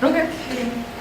Okay.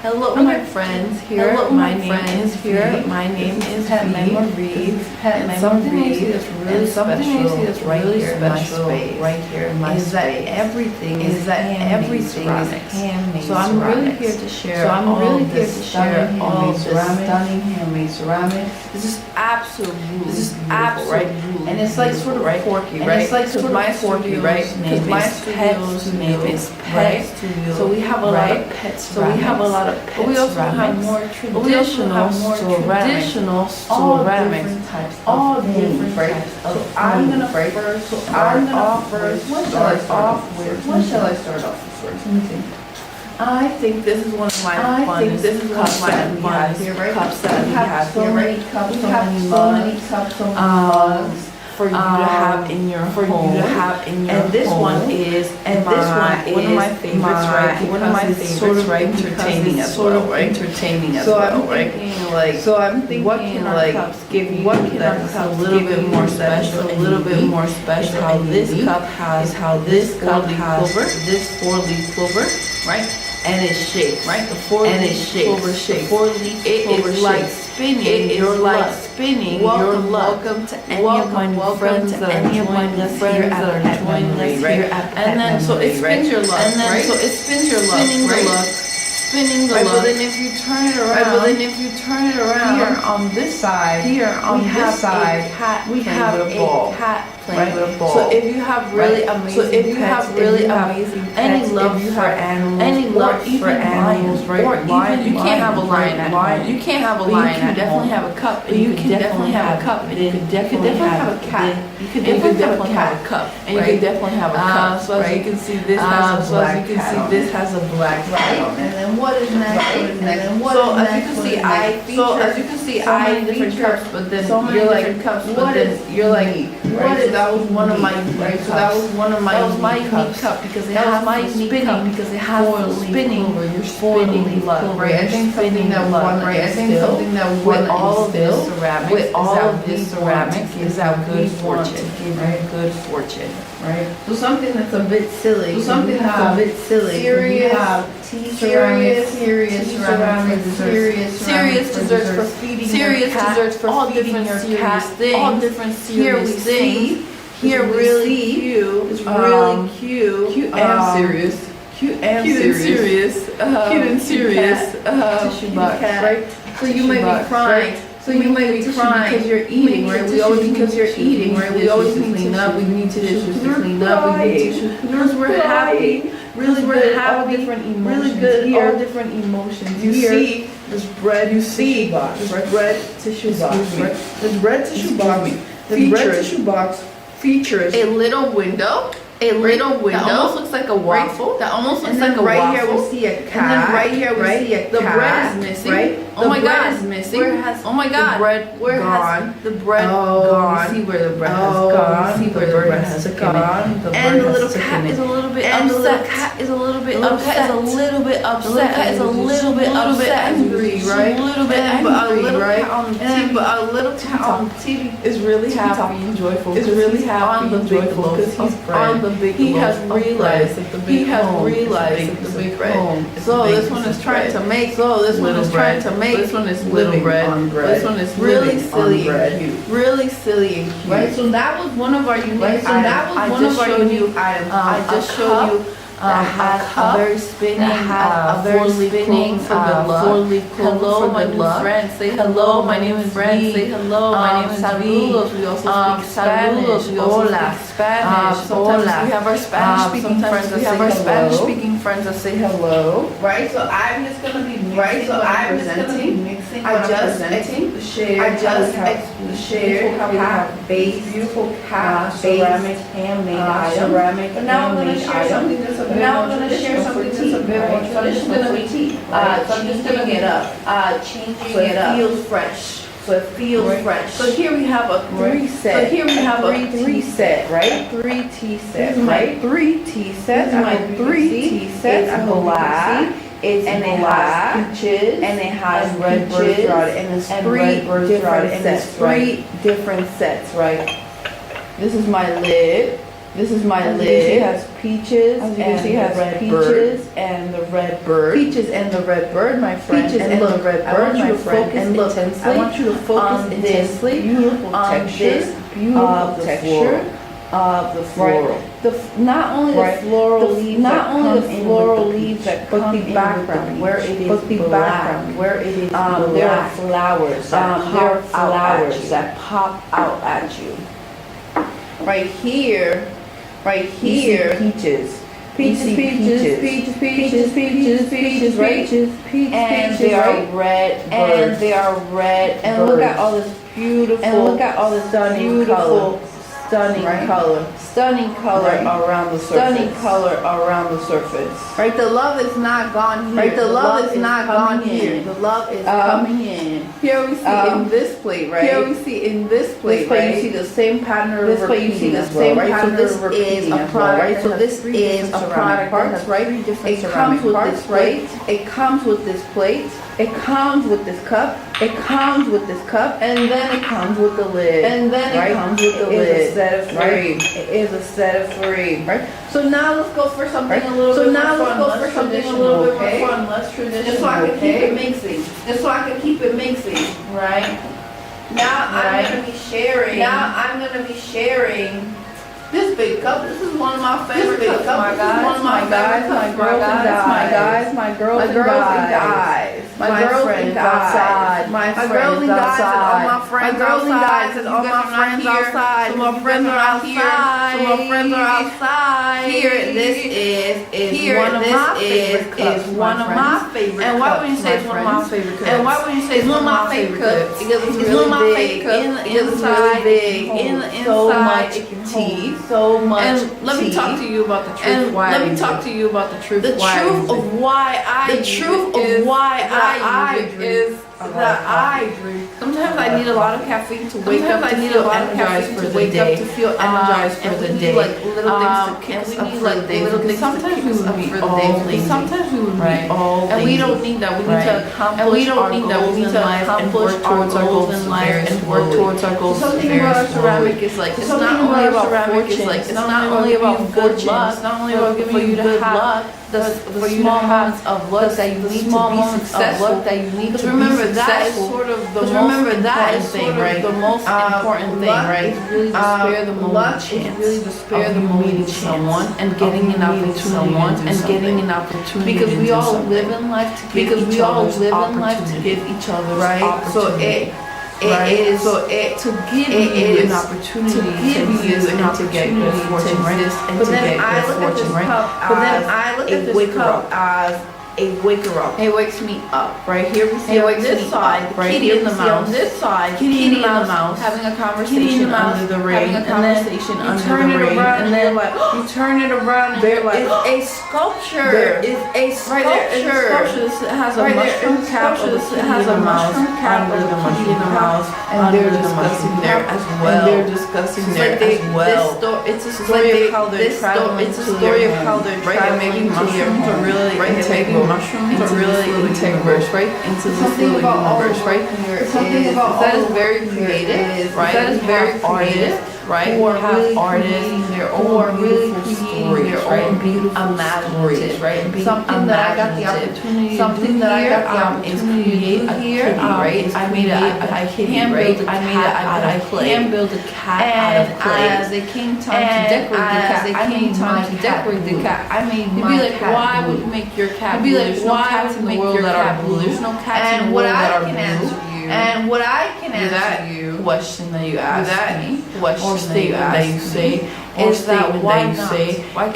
Hello, my friends. Here, Hello, my my name friends. is Here, V. My name is Pet V. Memories. Pet And something I see Memories. that's really Something I see that's special right really here in my special space. right here in my Is that space. everything Is is that handmade everything ceramics. is handmade So I'm really ceramics. here to share. So I'm all really of here this to share stunning all handmade this ceramics. stunning handmade ceramics. This is absolutely This is beautiful, absolutely right? And it's like sort of right? quirky, And right? it's like sort of my quirky, studio's right? Name Because my is Pet studio's Studio, name is right? Pet Studio. So we have a lot right? of pet So we have a lot of pet But we also have ceramics. more But we also traditional have more traditional all ceramics. different types All of different right? types So of I'm gonna food, right? first. So start I'm gonna off first. with- What shall I start start off off with? with? What shall I start off with first? Let me think. I think this is one of my I funnest think this is one cups of my that we have funnest here, right? cups that we have so here, many right? cups, We so have many so many mugs, cups, so many mugs for you to have in your for home. you to have in your And this home. one is And this one one of my is favorites, my- right? One of my because it's favorites, sort of right? entertaining Because as it's sort well, of right? entertaining as So well, I'm right? thinking like, So I'm thinking what can our like, cups give you? what can our that is cups a little give bit you more that is special, a little bit unique? more special? Is How and this unique? cup has Is how this this cup four-leaf has clover, this 4-leaf clover, right? and it shakes, Right? The and four-leaf it shakes. clover The shakes. 4-leaf It clover is like shakes. spinning It your is like luck. spinning Welcome, your luck. welcome to any Welcome, of my new welcome friends to that are any of my joining new us here friends at that are Pet joining us Memory, right? here at Pet And then so it Memory, right? spins your luck, And then right? so it spins your luck, Spinning the right? luck. Spinning the Right, luck. but then if you turn it around, Right, but then if you turn it around, here on this side, here on we this have side, a cat we playing have with a ball. cat playing Right? with a ball. So if you have really Right? amazing So if you pets, have really if you have amazing any pets, love if you for have animals, any or love even for animals, lions, right? or Lion, even you can't have a lion at lion. home. You can't have a But you lion can at definitely home. have a cup, But you can definitely have a cup, and you can definitely have a cat. You can And you could definitely definitely have a cup, and you right? can definitely have a cup. So as you right? can see, this has a So as black you can cat see, on this it. has a black cat on And it. then what is next? Right? What is And next? then what So is as you next? can What see, is next? so as you can see, so many I different feature cups, but then so many you're like, different cups, but what then is you're like, unique, what right? is So that was one of my unique, unique right? cups. So that was one of my That was my unique unique cups. cup because it That was has my the unique spinning cup because it has for the spinning clover. You're spinning spinning luck, clover. right? I You're think something spinning that luck. one, right? I think Still, something that with one all of this instill, ceramics, with all is that of this we want to ceramics, give is that good we want fortune, to give right? you good fortune, Right? So something that's a bit silly. So something you that's have a bit silly. Serious, You have serious, serious tea ceramics, ceramics, serious serious ceramics desserts for for desserts, feeding serious your cat, desserts for all feeding different your serious cat, things. all different Here we serious see, things. Here we really see, cute. It's um, really cute. cute and serious, cute and Cute and serious, serious. Cute and serious. tissue Cute box, cat. right? So you Tissue may box, be crying. right? So you may be crying because you're You may eating, need right? a We tissue always because you're eating, right? We always need clean tissues. up. We need tissues to clean up. We need tissues Because we're happy, Really we're good, all happy, different emotions. really good, Here, all different emotions. you Here, see this bread, you see this this bread tissue box, Excuse me. right? This bread tissue Excuse box, me. this bread Features- tissue box features a little window. A little window. that almost looks like a waffle. Right? That almost looks And then like a right waffle. here we see a cat. And then right here we right? see a The cat, bread is missing, right? The Oh my bread God. is missing. Where has- oh my God. The bread Where gone. has the bread Oh, gone? you see where the bread has Oh, gone. you see where the bread has taken gone. it. The And bread the has little taken cat it. is a little bit And the upset. little cat is a little bit The little cat upset. is a little bit The upset. little cat is a little bit angry, upset, right? A little bit And but a angry, little right? cat on the And TV. but a little cat on TV is really TikTok happy and joyful. is because really he's happy on the and big joyful loaf because of he's bread. on the big He loaf has of realized bread. that the He big has home realized is that the the big big bread home is So the this big one piece is of trying bread. to make. So this one little is bread. trying to make. This one is little living bread. on bread. This one is really living silly on bread. and cute. Really silly and cute. Right, so that was one of our unique Right, so items. that was I one just of our showed unique you, items. I A just cup showed you that has a very spinning, a very four-leaf spinning, clover for good luck. four-leaf clover Hello, for my good new luck. friends. Say Hello, my name is friends. V. Say hello, my name is saludos. V. We also Um, speak Spanish. saludos. We also Hola. speak Spanish. Sometimes Hola. we have our Spanish-speaking Sometimes friends that we say have our hello. Spanish-speaking friends that say hello. Right, so I'm just gonna be mixing Right, so what I'm just gonna be presenting. mixing I what I'm just presenting. shared. I just how we the shared how we have base, beautiful cat ceramic handmade items. ceramic. But now I'm gonna handmade share items. something that's a But bit now more I'm gonna share traditional something for that's a tea, bit more right? So this is traditional gonna for be tea. so I'm just gonna Changing it up. changing So it it up. feels fresh. So it feels Right. fresh. So here we have a three set. So here we have a three set, right? Three tea This set, is my right? three tea sets. This is I my hope you three can see. tea sets. I It's hope you can black. see. It's and it black. has peaches. And it has and red peaches, birds throughout it. And it's and three red birds throughout different it. And it's sets, right? three different sets, right? This is my lid. This is my As you lid. can see, It has peaches As you can see, and it has the red peaches bird. And the red bird. Peaches and the red bird, my friend. Peaches and and look, the red I bird, want you my to friend. focus And look, intensely I want you to focus on intensely this beautiful on texture this beautiful of the texture of the floral. Not only Right. the floral The- leaves, not that only come the in floral with the leaves peach, that but come the in with the background peach, where it is but the black, background where it is there are black. flowers There are flowers that pop out at you. Right here, You see peaches. Peaches, You see peaches, peaches, peaches, peaches, peaches, right? peaches, And peaches, they are right? red And birds. they are red. And look at all this beautiful, And look at all this stunning beautiful, stunning right? color, stunning color right? around the surface. stunning color around the surface. Right, the love is not gone here. Right, the love is not gone coming here. in. The love is Um, coming in. Here we see in this plate, right? Here we see in this plate, This plate right? you see the same pattern This plate you see repeating the as well, same right? So pattern this of is repeating a as well, product right? that So has this three is different a ceramic product that parts, has right? three different It ceramic comes with parts, this plate. right? It comes with this plate. It comes with this cup. It comes with this cup, And then it comes with the lid. and then right? it comes with the It is lid. a set of right? three. It is a set of three. Right? So now let's go for something Right? a little So bit now more let's fun, go less for something a traditional, little bit okay? more fun, less traditional. Just so I can keep okay? it mixing. Just so I can keep it mixing. Right? Now Right. I'm gonna be sharing. Now I'm gonna be sharing this big cup. This is one of my favorite cups. My guys, my guys, my girls and guys, my guys, my girls My and girls and guys. guys. My My girls friends and guys. outside. My My friends girls and guys and all my outside. friends My girls and outside. guys and You all guys my are not friends here. outside. Some of my friends are out here. Some of my friends are outside. Here, this is Here, one of this my is favorite cups, one of my favorite And why cups, would you say it's one of my friends. favorite cups? And why would you say it's one of my favorite cups? Because it's It's really one of my big. favorite cups. In the Because it's inside, really big. it In holds the so inside, much it can tea. hold so much And let me tea. talk to you about the truth. And why let I me use talk it. to you about the truth. The why I truth use of it. why I The use truth it of is why that I use it is that I drink. Sometimes I need a lot of caffeine to wake up. I need a lot of caffeine to wake up to feel energized for the day. Like little things to kick us up for the day. Little things to kick us up for the day. Sometimes we would be all and we don't need that. We need to accomplish our goals in life and work towards our goals in life and work towards our goals. Something about our ceramic is like it's not only about fortune. Like it's not only about good luck. It's not only about giving you good luck. The small moments of luck that you need to be successful. That you need to remember that is sort of the most important thing, right? The most important thing, right? Is really to spare the moment chance. Really to spare the moment someone and getting an opportunity and getting an opportunity. Because we all live in life to give each other right. So it is to give you an opportunity to give you an opportunity to get good fortune, right? But then I look at this cup as a wake-up as a waker up. It wakes me up. Right here we see on this side, right here in the mouse. On this side, Kitty and the mouse having a conversation under the rain, and then you turn it around, and then you turn it around, and there is a sculpture. There is a sculpture. This has a mushroom cap. It has a mushroom cap of the Kitty and the mouse, and they're discussing there as well. And they're discussing there as well. It's a story of how they're traveling. It's a story of how they're traveling. Mushrooms are really integral. Mushrooms are really integral, right? Into this little universe, right? That is very creative, right? That is very creative, right? Who have artists, their own beautiful stories, right? Imaginative, right? Something that I got the opportunity to do is create a kitty, right? I made a kitty, right? I can build a cat out of clay. As they came time to decorate the cat, I made my cat. You'd be like, why would you make your cat blue? There's no cats in the world that are blue. There's no cats in the world that are blue. And what I can answer you, question that you ask me, or statement that you say, is that why not?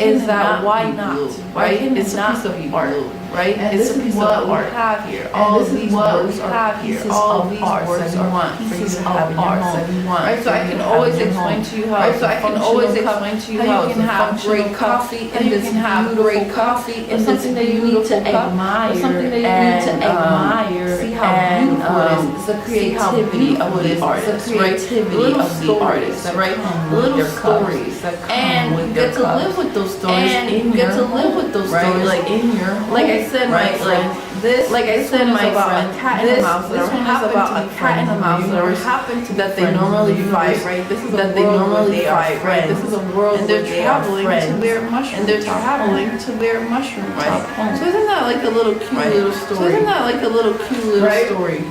Is that why not? Right? It's a piece of art, right? It's a piece of art. Have here. All these words are here. All these words are want for you to have in your home. Right? So I can always explain to you how. Right? So I can always explain to you how you can have great coffee and you can have great coffee and something that you need to admire. Something that you need to admire. See how beautiful it is. It's the creativity of the artist, right? Creativity of the artist, right? Little stories that come with their cup. And you get to live with those stories in your, like I I said, my friend, this, like I said, my friend, cat and a mouse. This one is about a cat and a mouse that happen to that they normally fight, right? This is that they normally fight, right? This is a world and they're traveling to their mushroom. And they're traveling to their mushroom, right? So isn't that like a little cute little story? So isn't that like a little cute little story?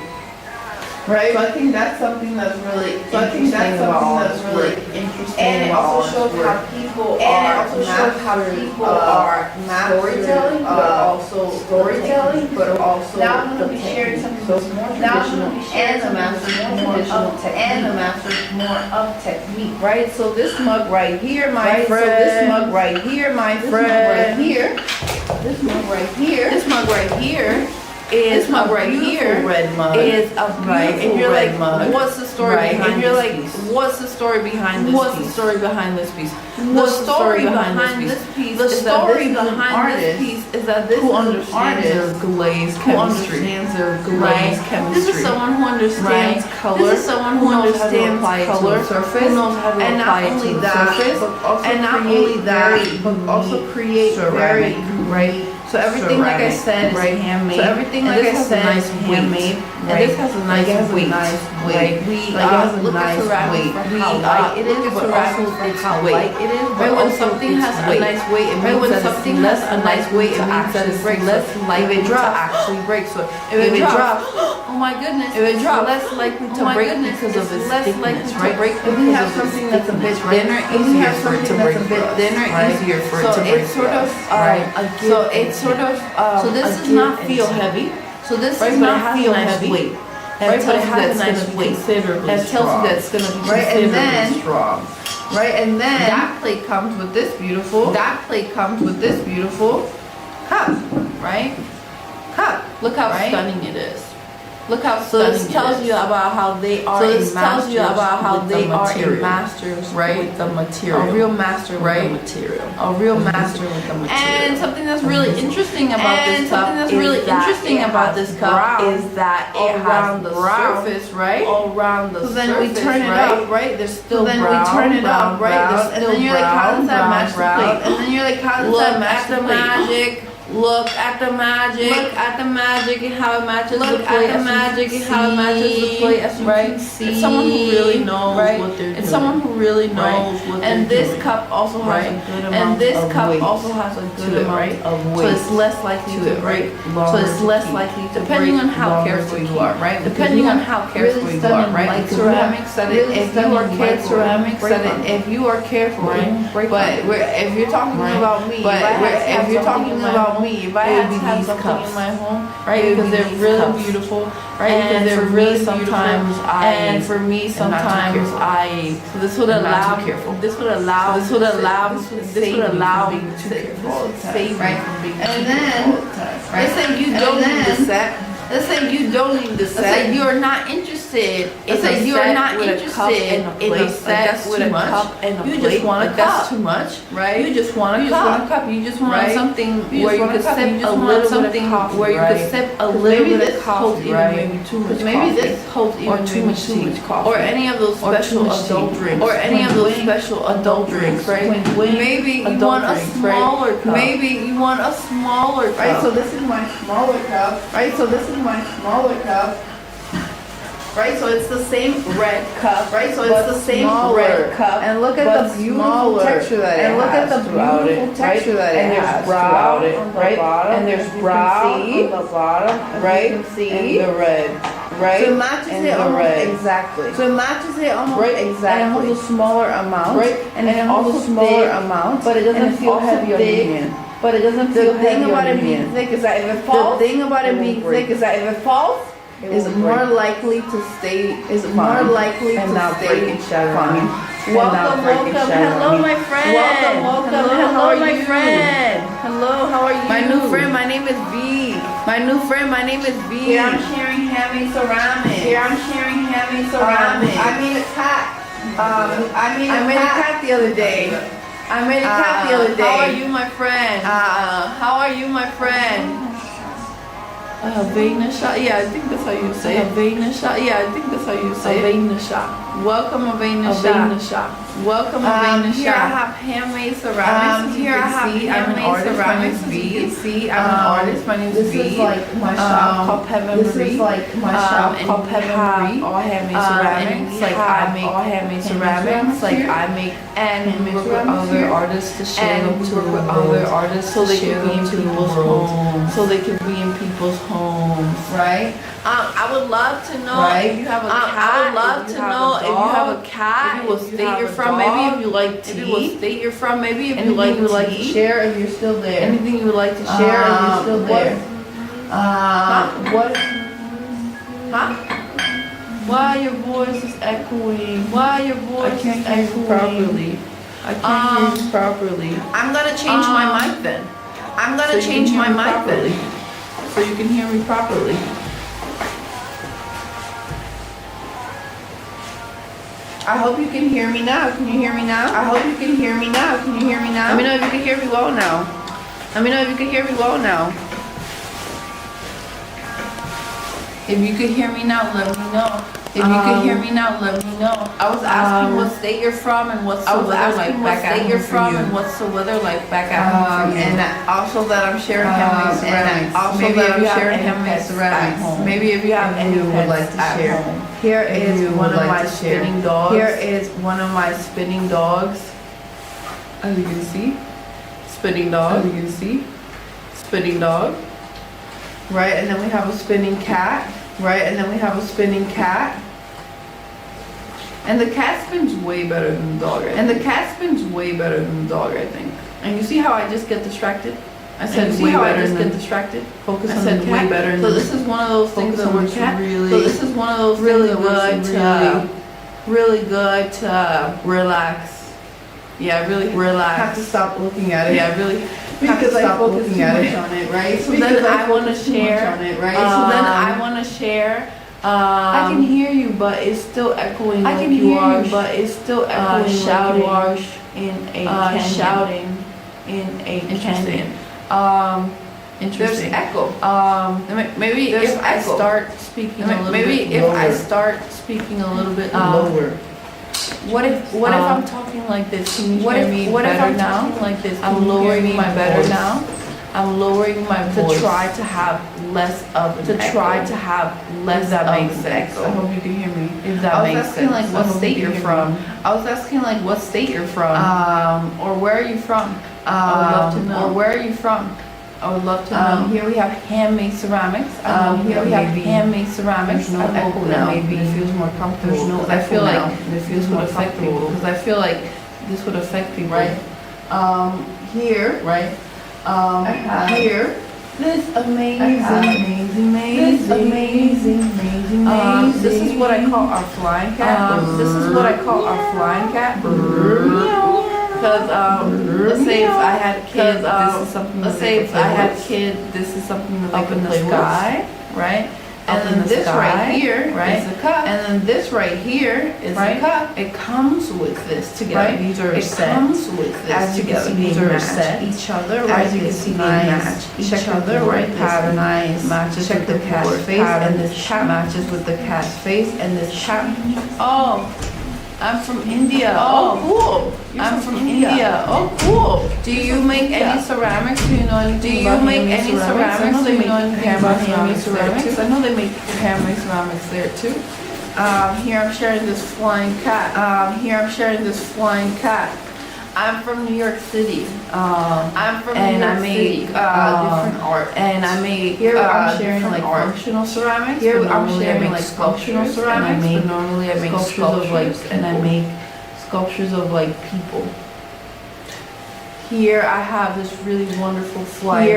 Right. So I think that's something that's really interesting about interesting. And it also shows how people are storytelling, but also storytelling, but also now I'm going to be sharing something that's more traditional, and the master's more of technique. Right. So this mug right here, my friend. So this mug right here, my friend. This mug right here. This mug right here. This mug right here red mug is a right, and you're like, mug. What's the story behind and you're like, piece? What's the story behind this piece? What's the story behind this piece? The story behind this piece is that this who understands their glaze chemistry. This is someone who understands color. This is someone who understands color, surface, who knows how to apply it to the surface, and not only that, but also create very right. So everything, like I said, is handmade. So everything, like I said, is handmade. And this has a nice weight. We look at ceramics for how light it is, but also for how light it is. Right, when something has a nice weight, it means that something has a nice weight, it means that it's less likely to actually break. So if it drops, oh my goodness, if it drops, less likely to break because of its thickness, right? If we have something that's a bit thinner, easier for it to break. Easier for it to break. So it's sort of so this does not feel heavy. So this does not feel heavy. Right, but it has a nice weight. That tells you that it's going to be considerably strong. Right, and then that plate comes with this beautiful. Cup. Right, cup. Look how stunning it is. Look how stunning it is. So this tells you about how they are masters, right? With the material. A real master with the material. A real master with the material. And something that's really interesting about this cup is that it has the surface, right? All around the surface, so then we turn it up, right? There's still brown. And then you're like, how does that match the plate? And then you're like, how does that match the magic? Look at the magic. Look at the magic and how it matches the plate. As you can see. It's someone who really knows what they're doing. It's someone who really knows what they're doing. And this cup also has a good amount of weight. So it's less likely to break. So it's less likely to depending on how careful you are, right? Depending on how careful you are, right? Like ceramics, that if you are careful, ceramics, that if you are careful, but if you're talking about me, if you're talking about me, if I had to have something in my home, right, because they're really beautiful, right, because they're really sometimes for me sometimes so this would allow me to save me from being and then let's say you don't need the set. Let's say you don't need the set. Let's say you're not interested. Let's say you're not interested in a set with a cup and a plate. You just want a cup. That's too much, right? You just want a cup. You just want something where you could sip a little bit of coffee, where you could sip a little bit of coffee, maybe too much coffee. Maybe this holds even too much coffee. Or any of those special adult drinks. Or any of those special adult drinks, right? Maybe you want a smaller cup. Maybe you want a smaller cup. Right, so this is my smaller cup. Right, so this is my smaller cup. Right, so it's the same red cup. Right, so it's the same red cup. And look at the beautiful texture that it has. And look at the beautiful texture that it has. And there's brown on the bottom. And there's brown on the bottom. Right, and the red. Right, so it matches it almost exactly. So it matches it almost exactly. And it holds a smaller amount. Right, and it holds a smaller amount. But it doesn't feel heavy on your hand. But it doesn't feel heavy on your hand. The thing about it being thick is that if it falls, is more likely to stay. Is more likely to stay. Welcome. Hello, my friend. Welcome. Hello, my friend. Hello, how are you? My new friend, my name is V. Here I'm sharing handmade ceramics. I made a cat. I made a cat the other day. How are you, my friend? A Havana shot. Yeah, I think that's how you say it. Havana shot. Yeah, I think that's how you say it. Havana shot. Welcome Havana shot. Welcome Havana shot. Here I have handmade ceramics. Here I have handmade ceramics. You can see I'm an artist. My name is V. This is like my shop called Heaven This is like my shop called Heaven all handmade ceramics. Like I make all handmade ceramics. Like I make and work with other artists to share them to other artists so they can be in people's homes. So they can be in people's homes. Right. I would love to know if you have a cat. I would love to know if you have a cat. Maybe what state you're from. Maybe if you like tea. Maybe what state you're from. Maybe if you like to share if you're still there. Anything you would like to share if you're still there. What? Huh? Why your voice is echoing? Why your voice is echoing properly? I can't hear you properly. I'm gonna change my mic then. I'm gonna change my mic then, so you can hear me properly. I hope you can hear me now. Can you hear me now? I hope you can hear me now. Can you hear me now? Let me know if you can hear me well now. Let me know if you can hear me well now. If you can hear me now, let me know. If you can hear me now, let me know. I was asking what state you're from and what's the weather like back at home for you. And what's the weather like back at home for you. And also that I'm sharing handmade ceramics. Also that I'm sharing handmade ceramics. Maybe if you have any would like to share. Here is one of my spinning dogs. Here is one of my spinning dogs. As you can see, spinning dog. As you can see, spinning dog. Right, and then we have a spinning cat. Right, and then we have a spinning cat. And the cat spins way better than the dog. And the cat spins way better than the dog, I think. And you see how I just get distracted? I said way better than get distracted. Focus on the way better. So this is one of those things that works really. So this is one of those really good to really good to relax. Yeah, really relax. Have to stop looking at it. Yeah, really. Because I focus too much on it, right? So then I want to share. So then I want to share. I can hear you, but it's still echoing. I can hear you, but it's still echoing. Shouting in a shouting in a interesting. There's echo. Maybe if I start speaking a little bit lower. Maybe if I start speaking a little bit lower. What if I'm talking like this? Can you hear me better now? Like this? I'm lowering my better now. I'm lowering my voice to try to have less of an echo. Try to have less of an echo. I hope you can hear me. If that makes sense. I was asking like what state you're from. I was asking like what state you're from. Or where are you from? I would love to know. Or where are you from? I would love to know. Here we have handmade ceramics. Here we have handmade ceramics. There's no echo now. Maybe it feels more comfortable. There's no. I feel like it feels more affect people because I feel like this would affect people. Right. Here. Right. Here. This amazing. This is what I call our flying cat. This is what I call our flying cat. Because let's say if I had kids, this is something. Let's say if I had kids, this is something that up in the sky, right? And then this right here is a cup. And then this right here is a cup. It comes with this together. Right? These are set. It comes with this together. These are set each other. Right? As you can see, they match each other. Right? Pattern matches with the cat's face, and this cat matches with the cat's face, and this cat. Oh. I'm from India. Oh, cool. I'm from India. Oh, cool. Do you make any ceramics? Do you know anything about handmade ceramics? I know they make handmade ceramics. I know they make handmade ceramics there too. Here I'm sharing this flying cat. I'm from New York City. I'm from New York City. Different art. And I make here I'm sharing like functional ceramics. Here I'm sharing like sculptural ceramics. But normally I make sculptures of like sculptures of like people. Here I have this really wonderful flying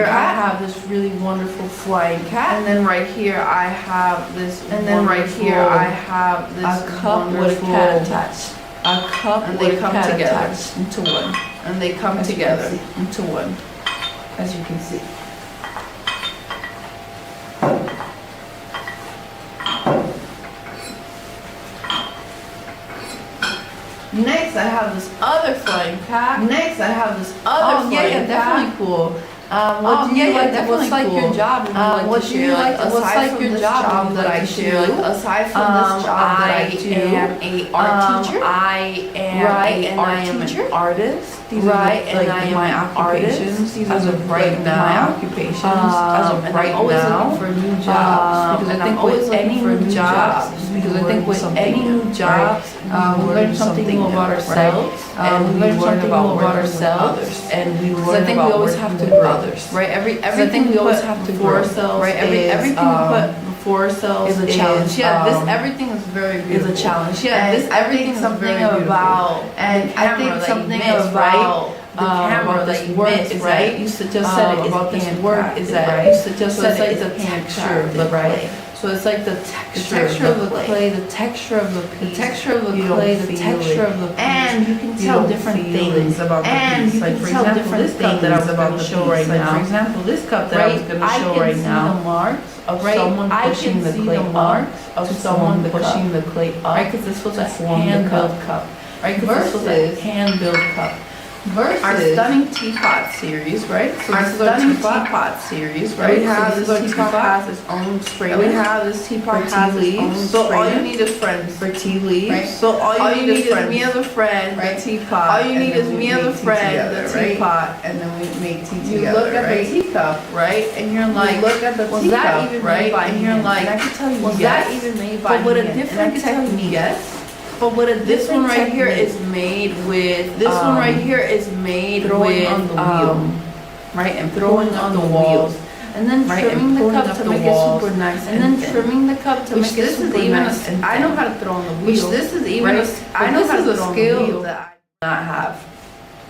cat. And then right here I have this. And then right here I have this cup with a cat attached. A cup and they come together into one. And they come together into one, as you can see. Next, I have this other flying cat. Yeah, definitely cool. What do you like? definitely What's like cool. your job? What do you like? What's like your job that I share? Like, aside from this job that I do, am a art teacher. I am an artist. These Right, are and I am my an occupations. artist. These As are of right my now. occupations. As of And right I'm always now, looking for new jobs. because And I think I'm always with any looking for new new jobs, jobs. because I think with something any new new, jobs, right? we learn something new about ourselves, and we learn something new about ourselves, and we learn I think we about always working have to with grow, others. right? I think we always have to before grow, ourselves, right? Everything we put before ourselves is a challenge. everything is very beautiful. Is a challenge. Yeah, And everything is something very beautiful. about, And I think something about the camera that you miss, right? You just said it about this work is that you just said it's like the texture of the clay. So it's like the texture of the clay, the texture of the piece, the texture of the clay, the texture of the piece. And you can tell different things about the piece. you Like can for tell example, different this cup that I was things about to show right now. For example, this cup that I was going to show right now. The marks of someone pushing the clay up, of someone pushing the clay up. Right, because this was a hand-built cup. Right, because this was a hand-built cup. Versus our stunning teapot series, right? So our stunning teapot series, right? We have so this teapot has its own spray. We have this teapot has its own So all you strainer. need is friends. For tea leaves. Right. So All you need is me as a friend, right? the teapot. All you and need then is we me as a make tea friend, together, the right? teapot, and then we make tea You together, look at right? the teacup, right? And you're like, You look at the was teacup, that even right? made by And you're hand? like, and I can tell you, was yes. that even made by But with a hand? different And I can tell you technique. yes. But with a This one right here technique. is made with. This one right here is made throwing with on the wheel, right, and throwing throwing on on the the walls, wheel. and then Right, trimming and the pulling cup up to the make it walls, super nice, and and then thin. trimming the cup to Which make it this is super even a nice. s- I know how to throw on the wheel. Which this is even right? I know this how is to a throw on the skill wheel that I do not have.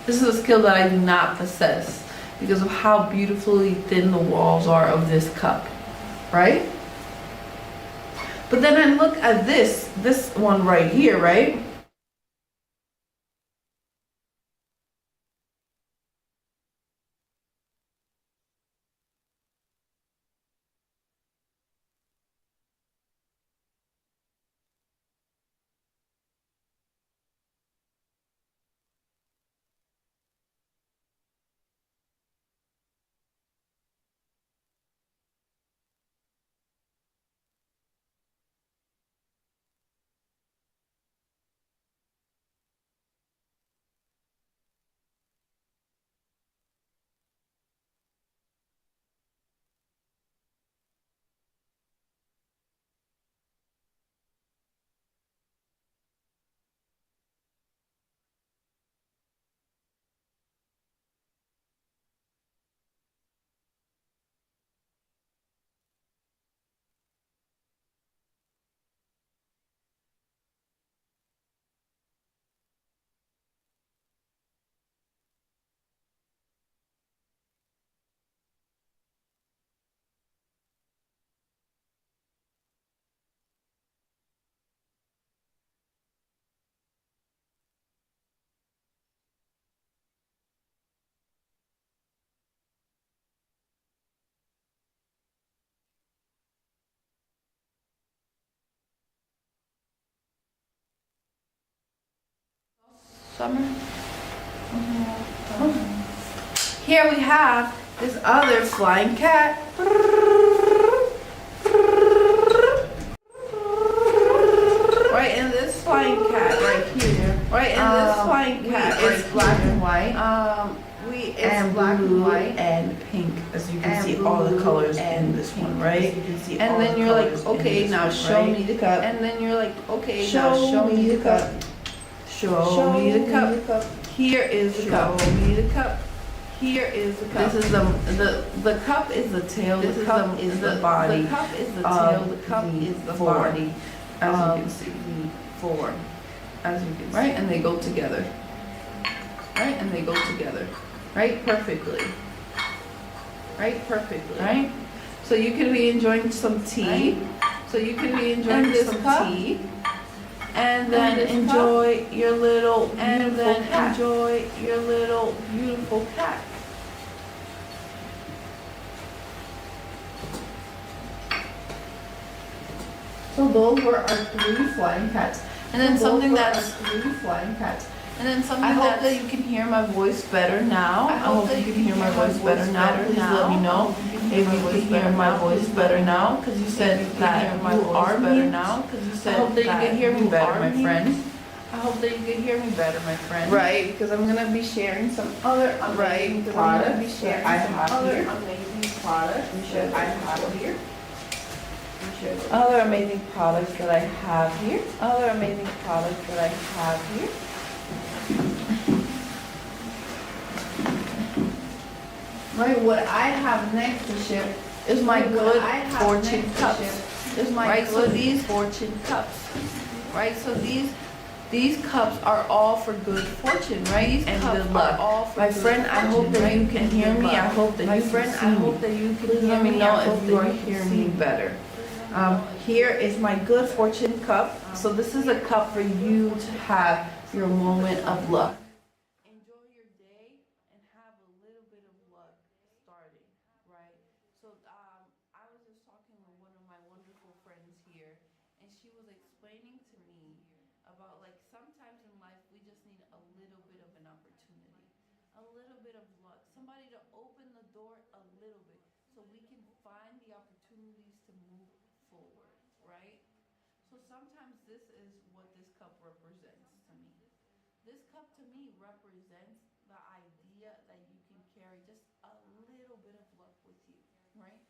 This is a skill that I do not possess because of how beautifully thin the walls are of this cup, right? But then I look at this one right here, right? Summer. Here we have this other flying cat. Right, and this flying cat right here. Right, and this flying cat is black and white. It's black and white and pink, as you can see all the colors in this one, right? You can see and then you're like, okay, now show me the cup. And then you're like, okay, now show me the cup. Show me the cup. Here is the cup. Show me the cup. Here is the cup. This is the cup is the tail. The cup is the body. The cup is the tail. The cup is the body. As you can see, four. As you can see, right, and they go together. Right, and they go together. Right, perfectly. Right, perfectly. Right. So you can be enjoying some tea. So you can be enjoying some tea. And then enjoy your little beautiful cat. So those were our 3 flying cats. And then something that's 3 flying cats. And then something I hope that you can hear my voice better now. I hope that you can hear my voice better now. Please let me know if you can hear my voice better now, because you said that you are better now. Because you said I hope that you can hear me better, my friend. I hope that you can hear me better, my friend. Right, because I'm gonna be sharing some other amazing products that I have here. Amazing products that I have here. Other amazing products that I have here. Other amazing products that I have here. Right, what I have next to ship is my good fortune cups. Is my good fortune cups. Right, so these cups are all for good fortune, right? And good luck. My friend, I hope that you can hear me. I hope that you can see me. I hope that you can hear me. Know if you are hearing me better. Here is my good fortune cup. So this is a cup for you to have your moment of luck. Enjoy your day and have a little bit of luck starting, right? So I was just talking with one of my wonderful friends here, and she was explaining to me about, like, sometimes in life we just need a little bit of an opportunity, a little bit of luck, somebody to open the door a little bit so we can find the opportunities to move forward, right? So sometimes this is what this cup represents to me. This cup to me represents the idea that you can carry just a little bit of luck with you, right?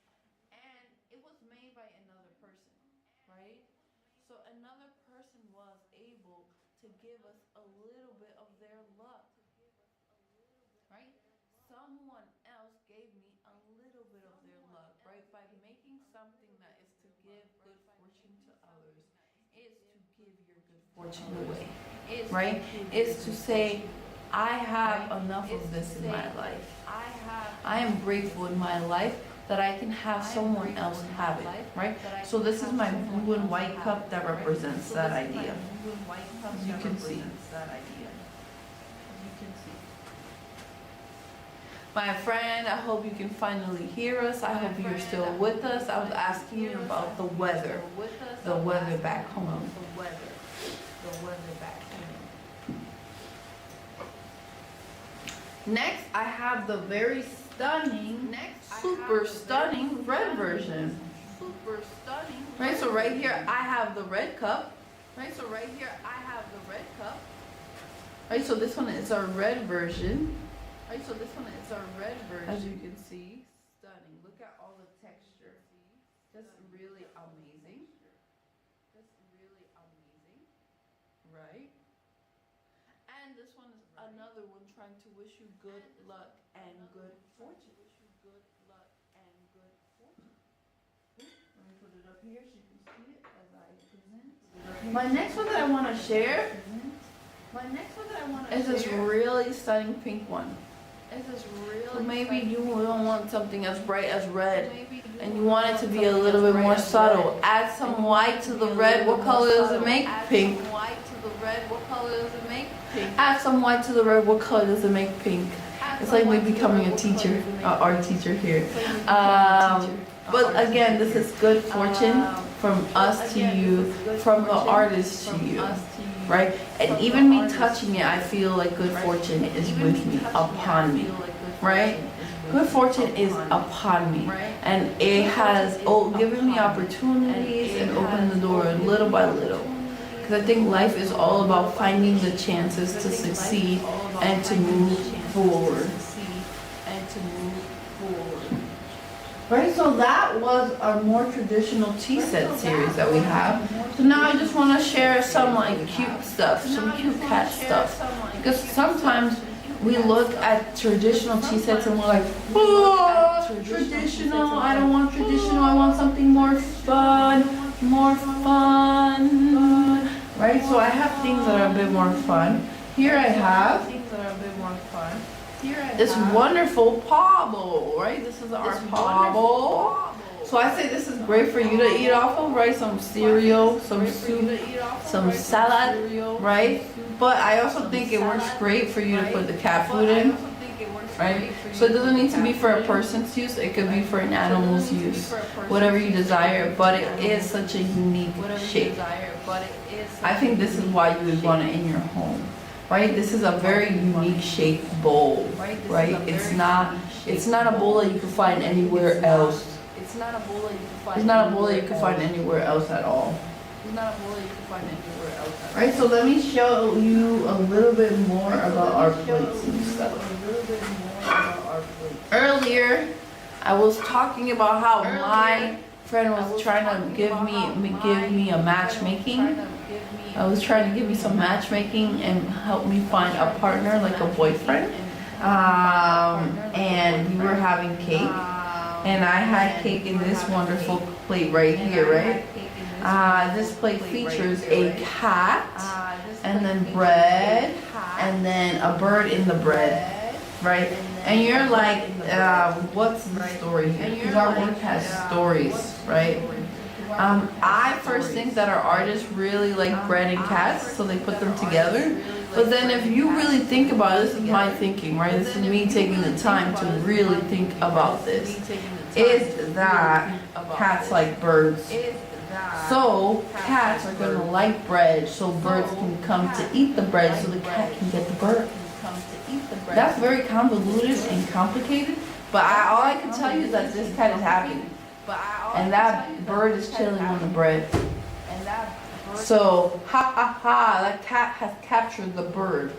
And it was made by another person, right? So another person was able to give us a little bit of their luck, right? Someone else gave me a little bit of their luck, right? By making something that is to give good fortune to others, is to give your good fortune away, right? Is to say, I have enough of this in my life. I am grateful in my life that I can have someone else have it, right? So this is my blue and white cup that represents that idea. As you can see. My friend, I hope you can finally hear us. I hope you're still with us. I was asking you about the weather back home. Next, I have the very stunning, super stunning red version. Right, so right here I have the red cup. Right, so this one is our red version. Right, so this one is our red version. As you can see, stunning. Look at all the texture. Just really amazing. Right? And this one is another one trying to wish you good luck and good fortune. Let me put it up here so you can see it as I present. My next one that I want to share is this really stunning pink one. So maybe you don't want something as bright as red, and you want it to be a little bit more subtle. Add some white to the red. What color does it make? Pink. Add some white to the red. What color does it make? Pink. It's like me becoming a teacher, art teacher here. But again, this is good fortune from us to you, from the artist to you, right? And even me touching it, I feel like good fortune is with me, upon me, right? Good fortune is upon me, and it has given me opportunities and opened the door little by little. Because I think life is all about finding the chances to succeed and to move forward. Right, so that was our more traditional tea set series that we have. So now I just want to share some like cute stuff, some cute cat stuff. Because sometimes we look at traditional tea sets and we're like, oh, traditional, I don't want traditional, I want something more fun. Right, so I have things that are a bit more fun. Here I have this wonderful paw bowl, right? This is our paw bowl. So I say this is great for you to eat off of, right? Some cereal, some soup, some salad, right? But I also think it works great for you to put the cat food in, right? So it doesn't need to be for a person's use. It could be for an animal's use, whatever you desire. But it is such a unique shape. I think this is why you would want it in your home. right? This is a very unique shaped bowl, right? It's not a bowl that you can find anywhere else. It's not a bowl that you can find anywhere else at all. Right, so let me show you a little bit more about our plates and stuff. Earlier, I was talking about how my friend was trying to give me a matchmaking. I was trying to give me some matchmaking and help me find a partner, like a boyfriend. And we were having cake, and I had cake in this wonderful plate right here, right? This plate features a cat, and then bread, and then a bird in the bread, right? And you're like, what's the story here? Because our work has stories, right? I first think that our artists really like bread and cats, so they put them together. But then if you really think about it, this is my thinking, right? This is me taking the time to really think about this. Is that cats like birds? So cats are going to like bread, so birds can come to eat the bread, so the cat can get the bird. That's very convoluted and complicated, but all I can tell you is that this cat is happy. And that bird is chilling on the bread. So, ha ha ha, that cat has captured the bird.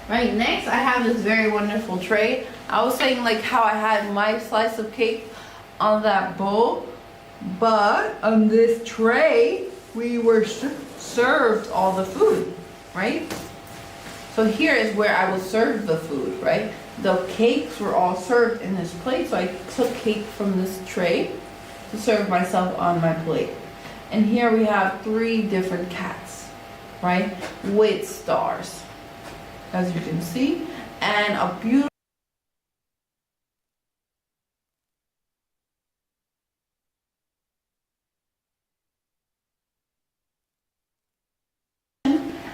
Right, next I have this very wonderful tray. I was saying like how I had my slice of cake on that bowl, but on this tray we were served all the food, right? So here is where I was served the food, right? The cakes were all served in this plate, so I took cake from this tray to serve myself on my plate. And here we have 3 different cats, right? With stars, as you can see, and a beautiful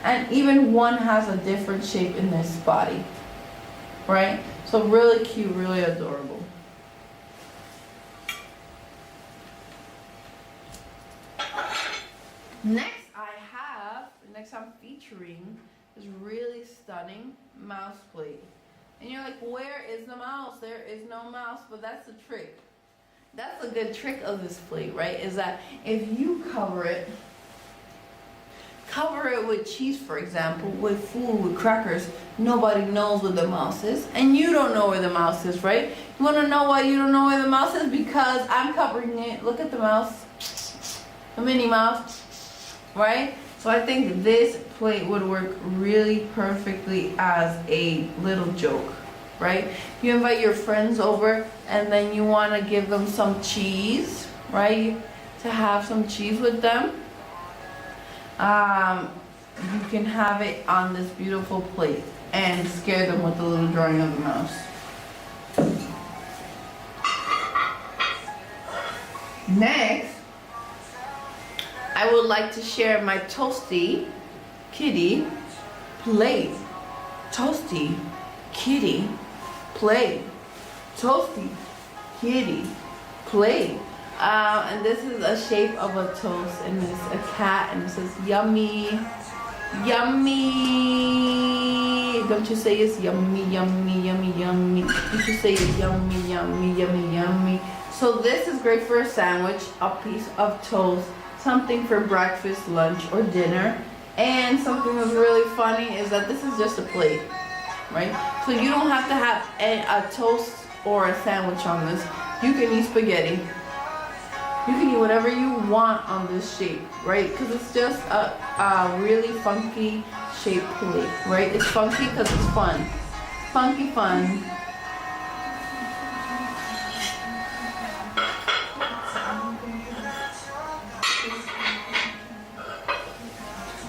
and even one has a different shape in this body, right? So really cute, really adorable. Next I'm featuring this really stunning mouse plate. And you're like, where is the mouse? There is no mouse, but that's the trick. That's a good trick of this plate, right? Is that if you cover it with cheese, for example, with food, with crackers, nobody knows where the mouse is, and you don't know where the mouse is, right? You want to know why you don't know where the mouse is? Because I'm covering it. Look at the mouse, the Minnie Mouse, right? So I think this plate would work really perfectly as a little joke, right? You invite your friends over and then you want to give them some cheese, right? To have some cheese with them. You can have it on this beautiful plate and scare them with a little drawing of the mouse. Next, I would like to share my toasty kitty plate. Toasty kitty plate. Toasty kitty plate. And this is a shape of a toast, and it's a cat, and it says yummy, yummy. Don't you say it's yummy, yummy, yummy, yummy? Don't you say it's yummy, yummy, yummy, yummy? So this is great for a sandwich, a piece of toast, something for breakfast, lunch, or dinner. And something that's really funny is that this is just a plate, right? So you don't have to have a toast or a sandwich on this. You can eat spaghetti. You can eat whatever you want on this shape, right? Because it's just a really funky shaped plate, right? It's funky because it's fun. Funky fun.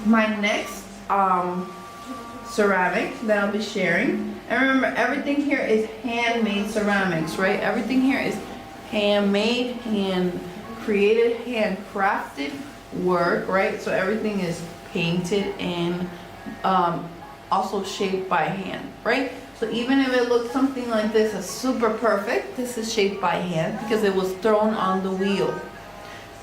My next ceramic that I'll be sharing, and remember, everything here is handmade ceramics, right? Everything here is handmade, hand created, handcrafted work, right? So everything is painted and also shaped by hand, right? So even if it looks something like this is super perfect, this is shaped by hand because it was thrown on the wheel.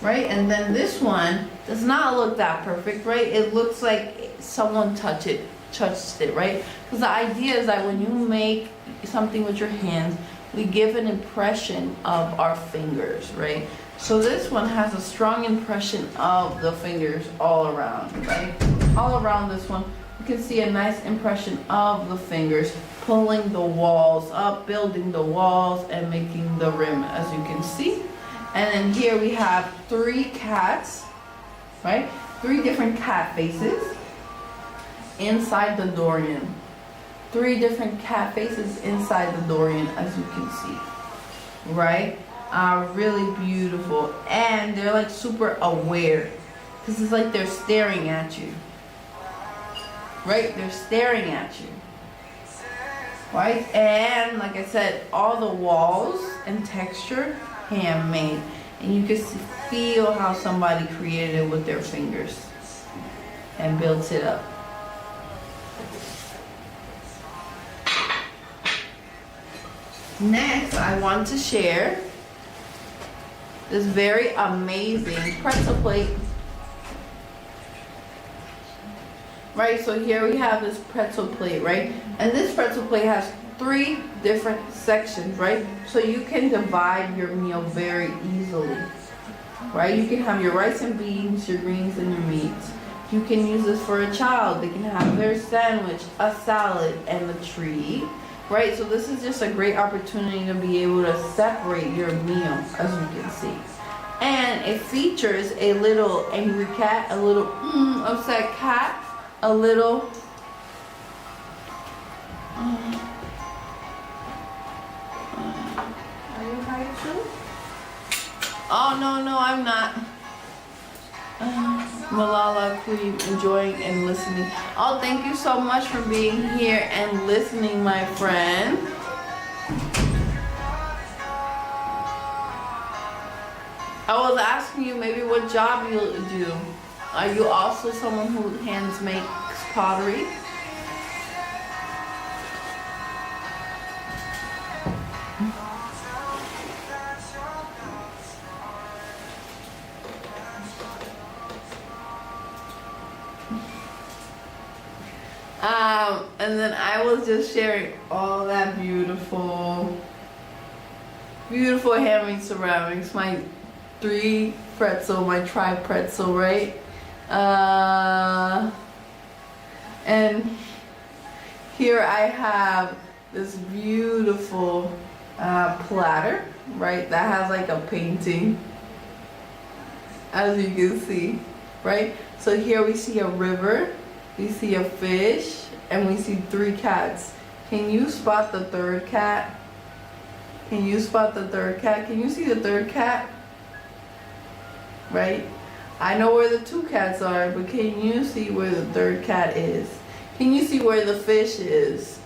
right? And then this one does not look that perfect, right? It looks like someone touched it, right? Because the idea is that when you make something with your hands, we give an impression of our fingers, right? So this one has a strong impression of the fingers all around, right? All around this one, you can see a nice impression of the fingers pulling the walls up, building the walls, and making the rim, as you can see. And then here we have 3 cats, right? 3 different cat faces inside the Dorian. 3 different cat faces inside the Dorian, as you can see, right? Really beautiful, and they're like super aware, because it's like they're staring at you, right? They're staring at you, right? And like I said, all the walls and texture handmade, and you can feel how somebody created it with their fingers and built it up. Next, I want to share this very amazing pretzel plate. Right, so here we have this pretzel plate, right? And this pretzel plate has 3 different sections, right? So you can divide your meal very easily, right? You can have your rice and beans, your greens, and your meats. You can use this for a child. They can have their sandwich, a salad, and a treat. Right, so this is just a great opportunity to be able to separate your meal, as you can see. And it features a little angry cat, a little upset cat, a little are you high too? Oh no, I'm not. Malala Queen, enjoying and listening. Oh, thank you so much for being here and listening, my friend. I was asking you maybe what job you do. Are you also someone who hands makes pottery? And then I was just sharing all that beautiful handmade ceramics. My 3 pretzel, my tri-pretzel, right? And here I have this beautiful platter, right? That has like a painting, as you can see, right? So here we see a river, we see a fish, and we see 3 cats. Can you spot the 3rd cat? Can you spot the 3rd cat? Can you see the 3rd cat? Right? I know where the 2 cats are, but can you see where the 3rd cat is? Can you see where the fish is?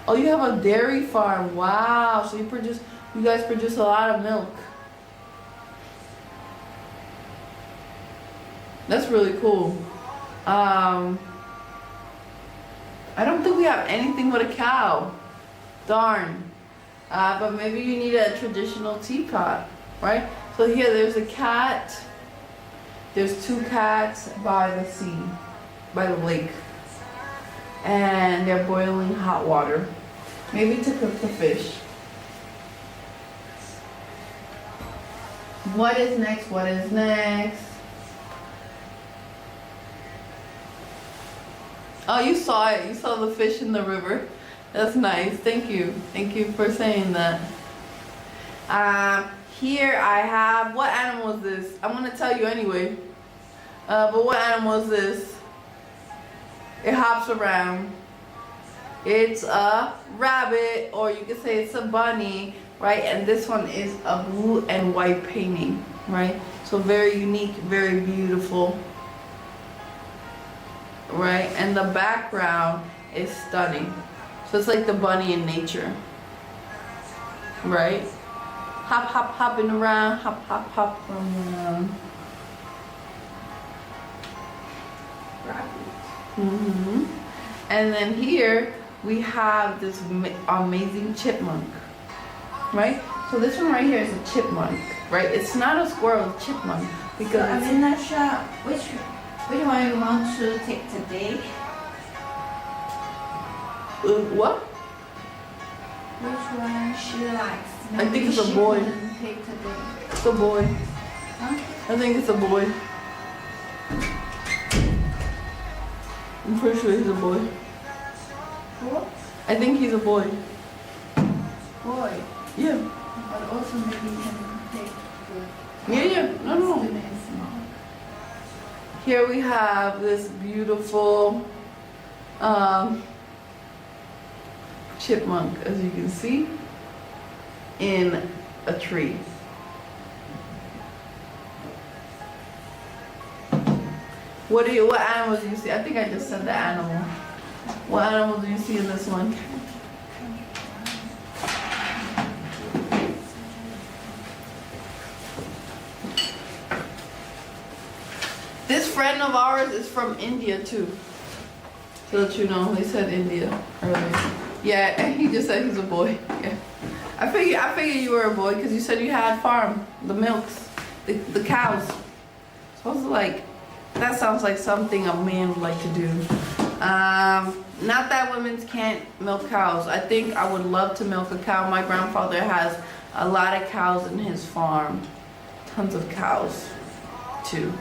Oh, you have a dairy farm. Wow. So you guys produce a lot of milk. That's really cool. I don't think we have anything with a cow. Darn. But maybe you need a traditional teapot, right? So here there's a cat. There's 2 cats by the sea, by the lake. And they're boiling hot water. Maybe to cook the fish. What is next? What is next? Oh, you saw it. You saw the fish in the river. That's nice. Thank you. Thank you for saying that. Here I have, what animal is this? I'm going to tell you anyway. But what animal is this? It hops around. It's a rabbit, or you could say it's a bunny, right? And this one is a blue and white painting, right? So very unique, very beautiful. Right, and the background is stunning. So it's like the bunny in nature, right? Hop, hop, hopping around, hop, hop, hop around. And then here we have this amazing chipmunk, right? So this one right here is a chipmunk, right? It's not a squirrel, it's a chipmunk because I'm not sure which one you want to take today. what? Which one she likes? I think it's a Maybe boy. she wouldn't take today. It's a boy. Huh? I think it's a boy. I'm pretty sure he's a boy. What? I think he's a boy. Boy. Yeah. But also maybe you can take the Yeah. No. student is small. Here we have this beautiful chipmunk, as you can see, in a tree. What animals do you see? I think I just said the animal. What animal do you see in this one? This friend of ours is from India too. So that you know, he said India earlier. Yeah, and he just said he's a boy. Yeah. I figured you were a boy because you said you had farm, the milks, the cows. So I was like, that sounds like something a man would like to do. Not that women can't milk cows. I think I would love to milk a cow. My grandfather has a lot of cows in his farm. Tons of cows too.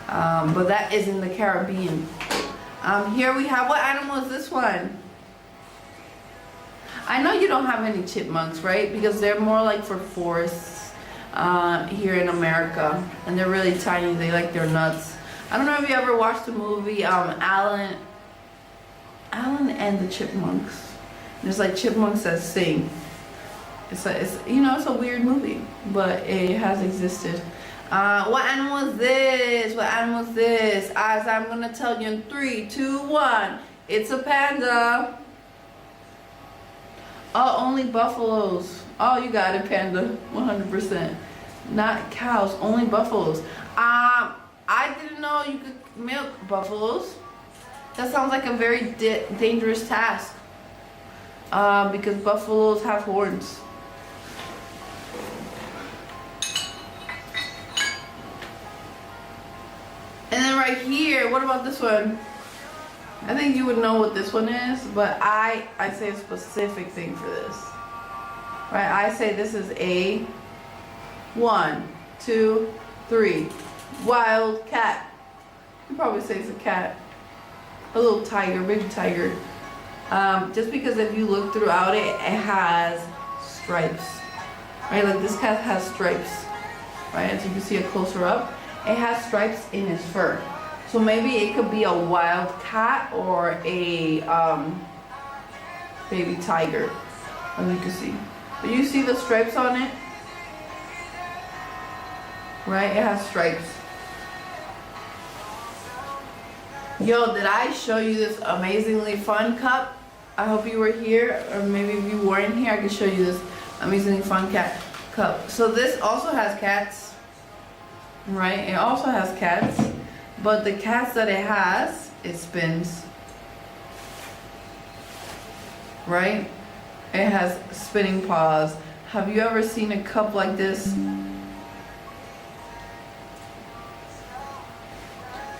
But that is in the Caribbean. Here we have, what animal is this one? I know you don't have any chipmunks, right? Because they're more like for forests here in America. And they're really tiny, they like their nuts. I don't know if you ever watched the movie Alan and the Chipmunks. There's like chipmunks that sing. It's a weird movie, but it has existed. What animal is this? What animal is this? As I'm gonna tell you in 3, 2, 1. It's a panda. Oh, only buffaloes. Oh, you got it, panda. 100%. Not cows, only buffaloes. I didn't know you could milk buffaloes. That sounds like a very dangerous task. Because buffaloes have horns. And then right here, what about this one? I think you would know what this one is, but I say a specific thing for this. Right, I say this is a 1, 2, 3. Wild cat. You probably say it's a cat. A little tiger, baby tiger. Just because if you look throughout it, it has stripes. Right, like this cat has stripes. Right, as you can see it closer up, it has stripes in its fur. So maybe it could be a wild cat or a baby tiger, as you can see. But you see the stripes on it? Right, it has stripes. Yo, did I show you this amazingly fun cup? I hope you were here, or maybe if you weren't here, I can show you this amazingly fun cup. So this also has cats, right? It also has cats, but the cats that it has, it spins, right? It has spinning paws. Have you ever seen a cup like this?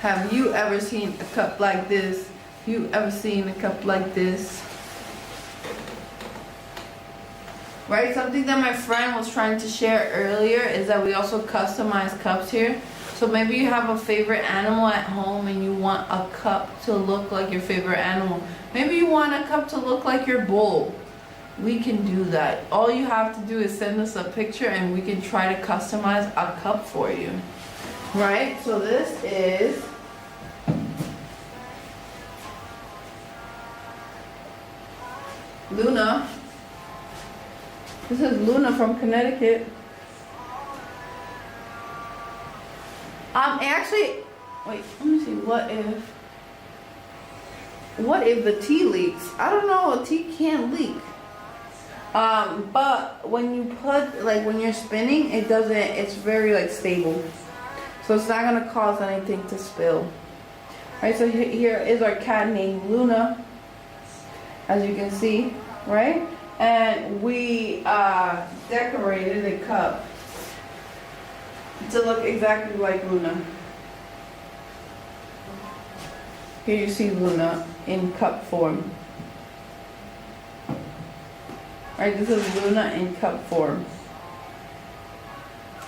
Have you ever seen a cup like this? Have you ever seen a cup like this? Right, something that my friend was trying to share earlier is that we also customize cups here. So maybe you have a favorite animal at home and you want a cup to look like your favorite animal. Maybe you want a cup to look like your bowl. We can do that. All you have to do is send us a picture and we can try to customize a cup for you. Right, so this is Luna. This is Luna from Connecticut. Actually, wait, let me see, what if the tea leaks? I don't know, a tea can't leak. But when you put, like when you're spinning, it doesn't, it's very like stable. So it's not gonna cause anything to spill. Alright, so here is our cat named Luna. As you can see, right? And we decorated a cup to look exactly like Luna. Here you see Luna in cup form. Right, this is Luna in cup form,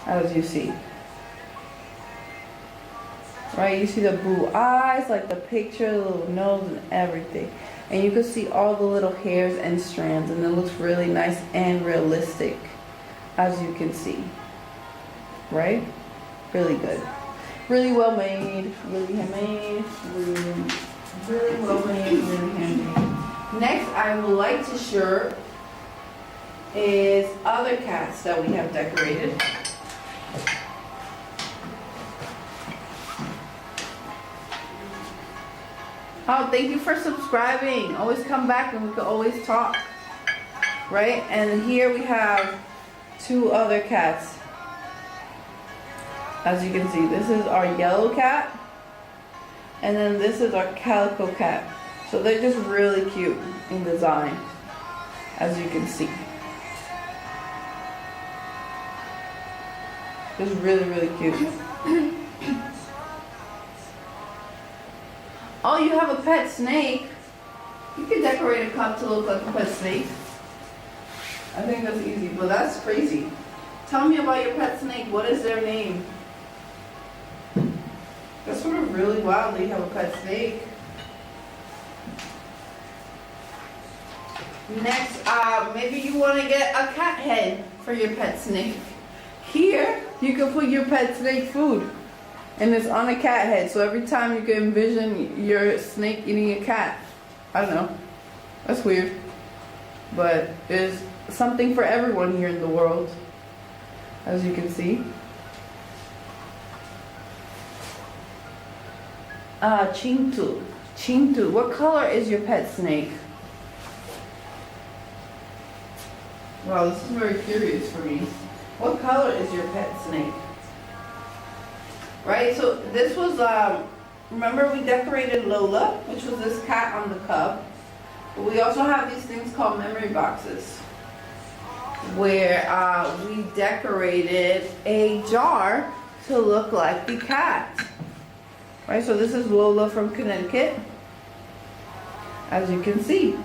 as you see. Right, you see the blue eyes, like the picture, the little nose and everything. And you can see all the little hairs and strands, and it looks really nice and realistic, as you can see. Right? Really good. Really well made, really handmade, really well made, really handmade. Next, I would like to share is other cats that we have decorated. Oh, thank you for subscribing. Always come back and we can always talk. Right? And here we have 2 other cats. As you can see, this is our yellow cat. And then this is our calico cat. So they're just really cute in design, as you can see. Just really, really cute. Oh, you have a pet snake. You can decorate a cup to look like a pet snake. I think that's easy, but that's crazy. Tell me about your pet snake. What is their name? That's sort of really wild that you have a pet snake. Next, maybe you want to get a cat head for your pet snake. Here, you can put your pet snake food. And it's on a cat head, so every time you can envision your snake eating a cat. I don't know. That's weird. But there's something for everyone here in the world, as you can see. Chintu. Chintu. What color is your pet snake? Wow, this is very curious for me. What color is your pet snake? Right, so this was, remember we decorated Lola, which was this cat on the cup. But we also have these things called memory boxes, where we decorated a jar to look like the cat. Right, so this is Lola from Connecticut, as you can see.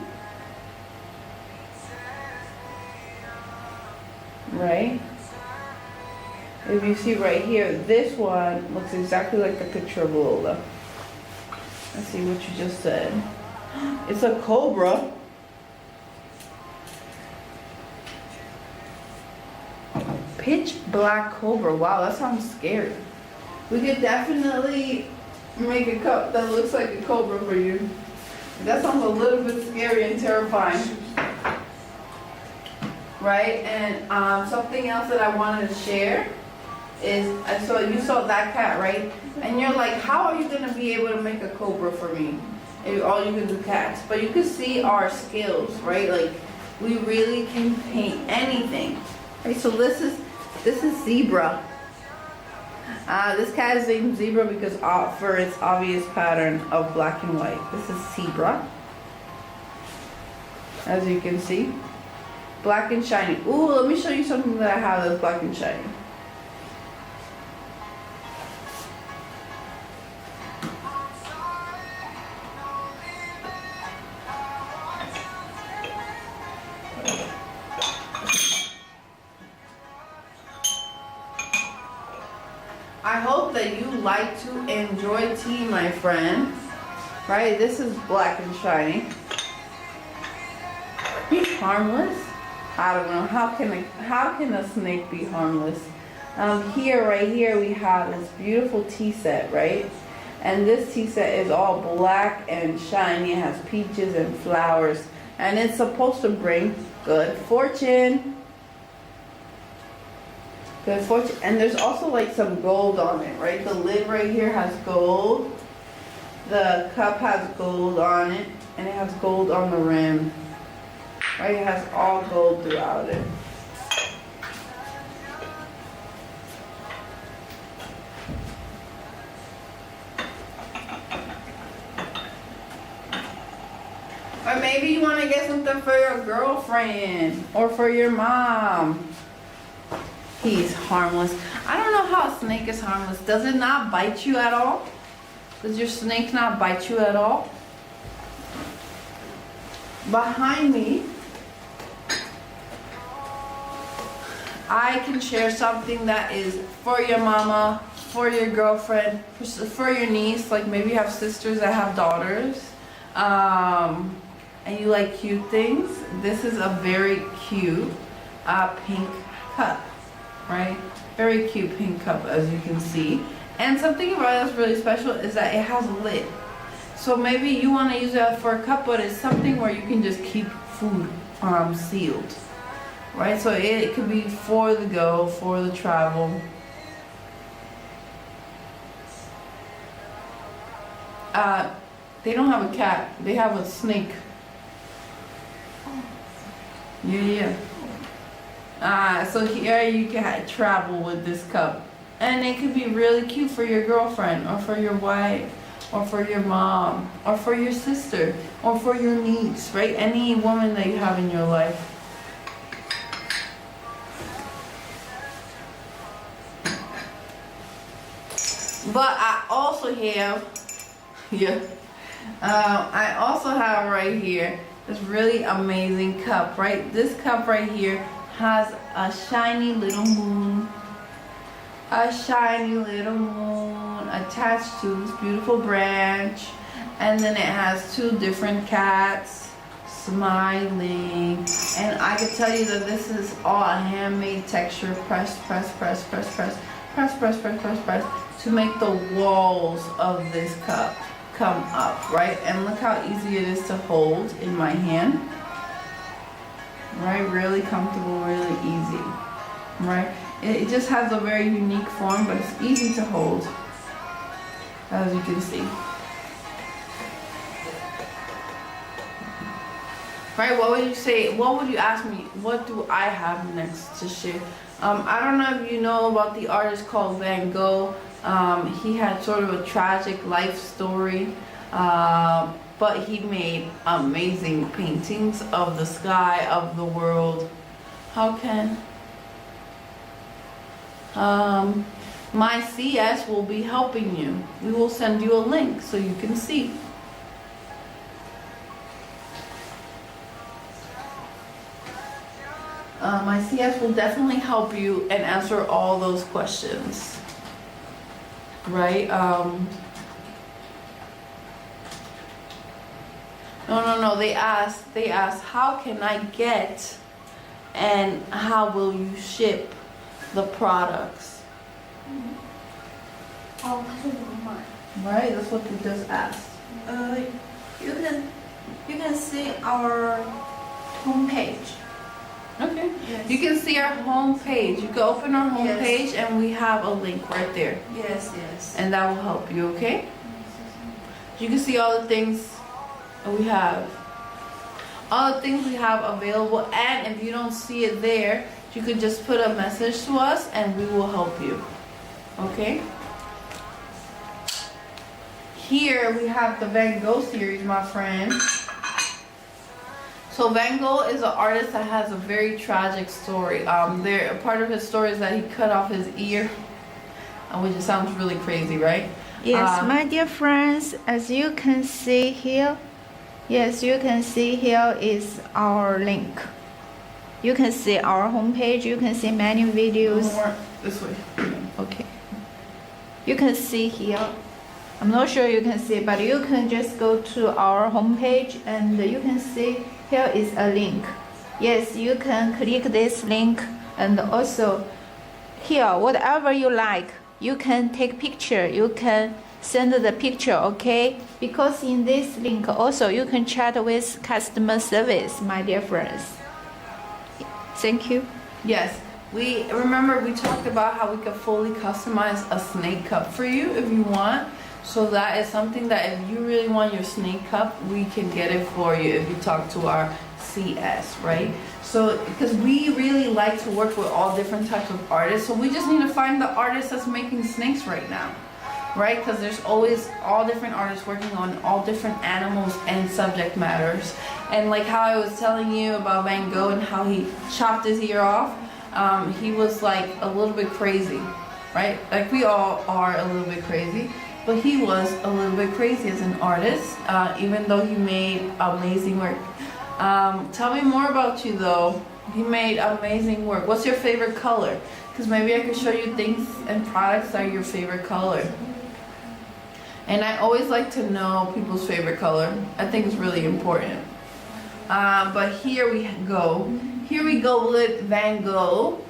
Right? If you see right here, this one looks exactly like the picture of Lola. Let's see what you just said. It's a cobra. Pitch black cobra. Wow, that sounds scary. We could definitely make a cup that looks like a cobra for you. That sounds a little bit scary and terrifying. Right? And something else that I wanted to share is, so you saw that cat, right? And you're like, how are you going to be able to make a cobra for me? If all you can do cats. But you can see our skills, right? Like, we really can paint anything. Right? So this is Zebra. This cat is named Zebra because for its obvious pattern of black and white. This is Zebra, as you can see. Black and shiny. Ooh, let me show you something that I have that's black and shiny. I hope that you like to enjoy tea, my friends. Right? This is black and shiny. He's harmless. I don't know. How can a snake be harmless? Right here we have this beautiful tea set, right? And this tea set is all black and shiny. It has peaches and flowers, and it's supposed to bring good fortune. Good fortune. And there's also like some gold on it, right? The lid right here has gold. The cup has gold on it, and it has gold on the rim. Right? It has all gold throughout it. Or maybe you want to get something for your girlfriend or for your mom. He's harmless. I don't know how a snake is harmless. Does it not bite you at all? Does your snake not bite you at all? Behind me, I can share something that is for your mama, for your girlfriend, for your niece. Like maybe you have sisters that have daughters. And you like cute things. This is a very cute pink cup, right? Very cute pink cup, as you can see. And something about it that's really special is that it has a lid. So maybe you want to use it for a cup, but it's something where you can just keep food sealed, right? So it could be for the go, for the travel. They don't have a cat. They have a snake. Yeah. So here you can travel with this cup. And it could be really cute for your girlfriend or for your wife or for your mom or for your sister or for your niece, right? Any woman that you have in your life. But I also have, I also have right here this really amazing cup, right? This cup right here has a shiny little moon. A shiny little moon attached to this beautiful branch. And then it has two different cats smiling. And I can tell you that this is all a handmade texture. Press to make the walls of this cup come up, right? And look how easy it is to hold in my hand, right? Really comfortable, really easy, right? It just has a very unique form, but it's easy to hold, as you can see. Right, what would you say, what would you ask me, what do I have next to share? I don't know if you know about the artist called Van Gogh. He had sort of a tragic life story, but he made amazing paintings of the sky, of the world. How can? My CS will be helping you. We will send you a link so you can see. My CS will definitely help you and answer all those questions. Right? No. They asked, how can I get and how will you ship the products? Right? That's what they just asked. You can see our homepage. Okay. Yes. You can see our homepage. You can open our homepage and we have a link right there. Yes. And that will help you, okay? You can see all the things we have. All the things we have available, and if you don't see it there, you could just put a message to us and we will help you. Okay? Here we have the Van Gogh series, my friend. So Van Gogh is an artist that has a very tragic story. Part of his story is that he cut off his ear, which sounds really crazy, right? Yes, my dear friends, as you can see here, is our link. You can see our homepage, you can see many videos. More this way. Okay. You can see here. I'm not sure you can see, but you can just go to our homepage and you can see here is a link. Yes, you can click this link, and also here, whatever you like, you can take picture, you can send the picture, okay? Because in this link also you can chat with customer service, my dear friends. Thank you. Yes, we talked about how we could fully customize a snake cup for you if you want. So that is something that if you really want your snake cup, we can get it for you if you talk to our CS, right? So, because we really like to work with all different types of artists, so we just need to find the artist that's making snakes right now. right? Because there's always all different artists working on all different animals and subject matters. And like how I was telling you about Van Gogh and how he chopped his ear off, he was like a little bit crazy, right? Like we all are a little bit crazy, but he was a little bit crazy as an artist, even though he made amazing work. Tell me more about you though. He made amazing work. What's your favorite color? Because maybe I could show you things and products that are your favorite color. And I always like to know people's favorite color. I think it's really important. But here we go. Here we go with Van Gogh.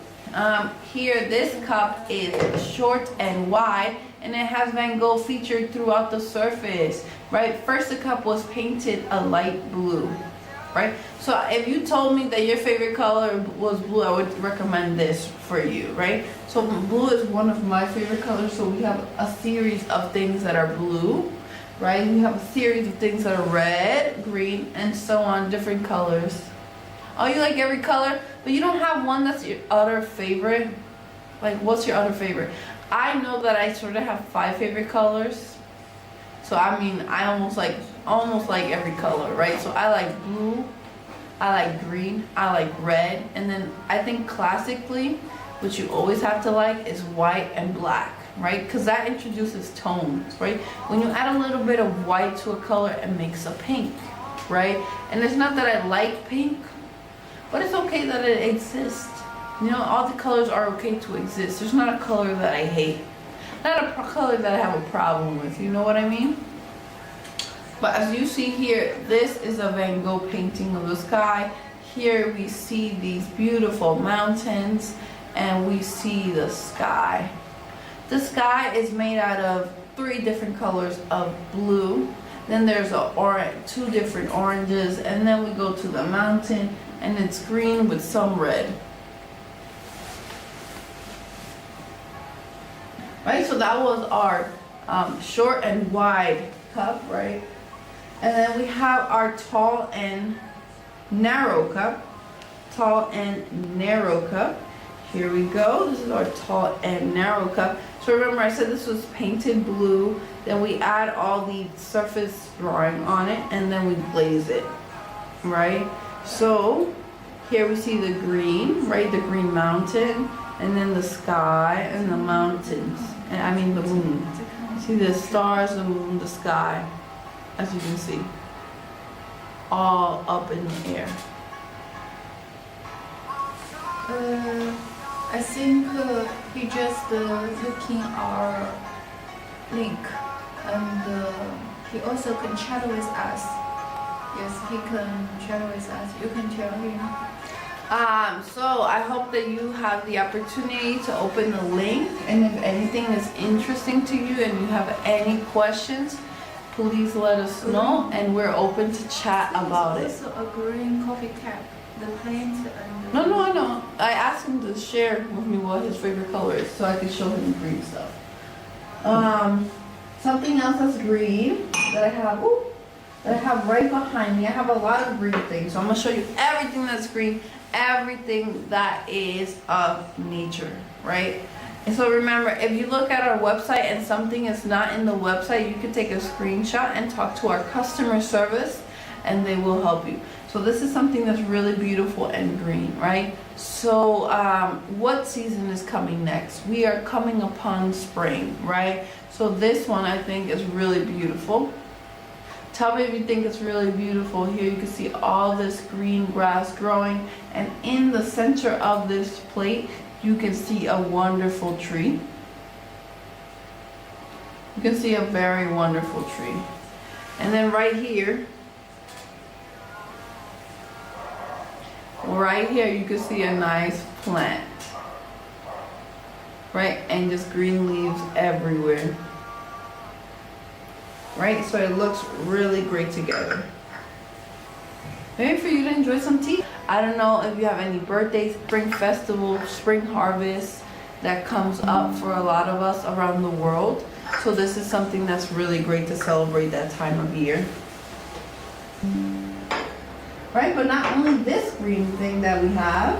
Here, this cup is short and wide, and it has Van Gogh featured throughout the surface, right? First, the cup was painted a light blue, right? So if you told me that your favorite color was blue, I would recommend this for you, right? So blue is one of my favorite colors. So we have a series of things that are blue, right? We have a series of things that are red, green, and so on, different colors. Oh, you like every color, but you don't have one that's your other favorite? Like, what's your other favorite? I know that I sort of have 5 favorite colors. So I mean, I almost like every color, right? So I like blue, I like green, I like red, and then I think classically, what you always have to like is white and black, right? Because that introduces tones, right? When you add a little bit of white to a color, it makes a pink, right? And it's not that I like pink, but it's okay that it exists. You know, all the colors are okay to exist. There's not a color that I hate. Not a color that I have a problem with, you know what I mean? But as you see here, this is a Van Gogh painting of the sky. Here we see these beautiful mountains and we see the sky. The sky is made out of 3 different colors of blue. Then there's 2 different oranges, and then we go to the mountain and it's green with some red. Right, so that was our short and wide cup, right? And then we have our tall and narrow cup. Tall and narrow cup. Here we go. This is our tall and narrow cup. So remember I said this was painted blue. Then we add all the surface drawing on it and then we glaze it, right? So here we see the green, right? The green mountain, and then the sky and the mountains. And I mean the moon. See the stars, the moon, the sky, as you can see, all up in the air. I think he just looking our link, and he also can chat with us. Yes, he can chat with us. You can tell him. So I hope that you have the opportunity to open the link, and if anything is interesting to you and you have any questions, please let us know, and we're open to chat about it. Also a green coffee cup, the plant and No, I know. I asked him to share with me what his favorite color is so I could show him green stuff. Something else that's green that I have, right behind me. I have a lot of green things, so I'm gonna show you everything that's green, everything that is of nature, right? And so remember, if you look at our website and something is not in the website, you can take a screenshot and talk to our customer service and they will help you. So this is something that's really beautiful and green, right? So what season is coming next? We are coming upon spring, right? So this one I think is really beautiful. Tell me if you think it's really beautiful. Here you can see all this green grass growing, and in the center of this plate you can see a wonderful tree. You can see a very wonderful tree. And then right here you can see a nice plant, right? And just green leaves everywhere, right? So it looks really great together. Maybe for you to enjoy some tea. I don't know if you have any birthdays, spring festival, spring harvest that comes up for a lot of us around the world. So this is something that's really great to celebrate that time of year. Right, but not only this green thing that we have,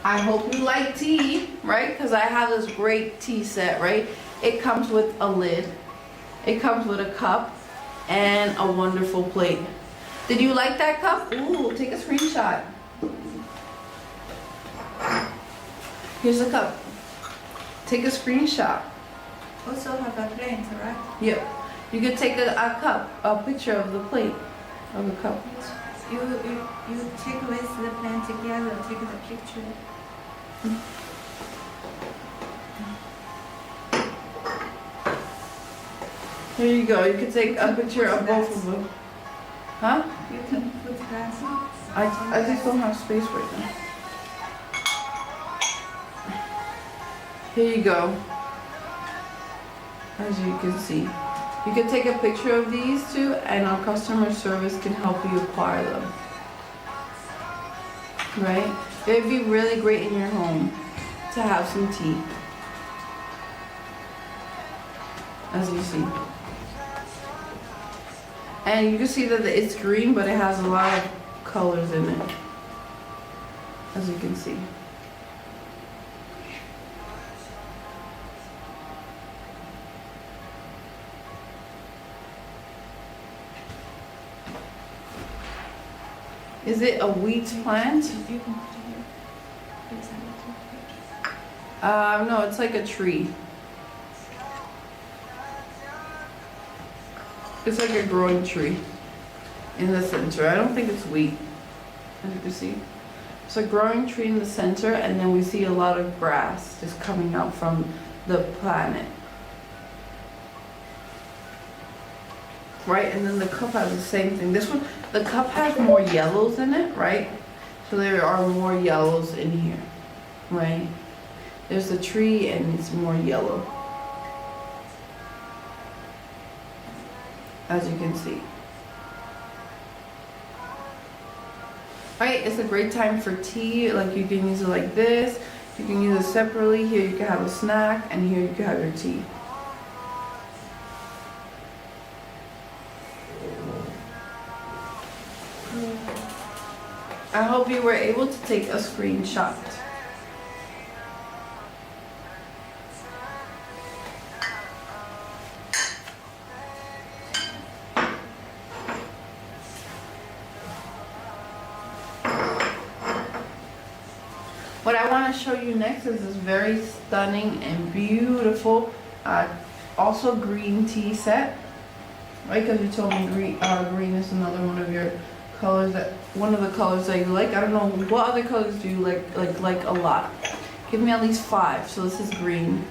I hope you like tea, right? Because I have this great tea set, right? It comes with a lid, it comes with a cup, and a wonderful plate. Did you like that cup? Ooh, take a screenshot. Here's the cup. Take a screenshot. Also have a plate, right? Yep. You could take a cup, a picture of the plate of the cup. You take with the plate together, take the picture. Here you go. You can take a picture of both of them. Huh? You can put that. I just don't have space right now. Here you go. As you can see. You can take a picture of these two and our customer service can help you acquire them. Right? It'd be really great in your home to have some tea. As you see. And you can see that it's green, but it has a lot of colors in it. As you can see. Is it a wheat plant? You can put here. No, it's like a tree. It's like a growing tree in the center. I don't think it's wheat, as you can see. It's a growing tree in the center, and then we see a lot of grass just coming out from the planet. Right, and then the cup has the same thing. This one, the cup has more yellows in it, right? So there are more yellows in here, right? There's the tree and it's more yellow. As you can see. Right, it's a great time for tea. Like you can use it like this. You can use it separately. Here you can have a snack, and here you can have your tea. I hope you were able to take a screenshot. What I want to show you next is this very stunning and beautiful, also green tea set. Right, because you told me green is another one of your colors, one of the colors that you like. I don't know, what other colors do you like a lot? Give me at least 5. So this is green.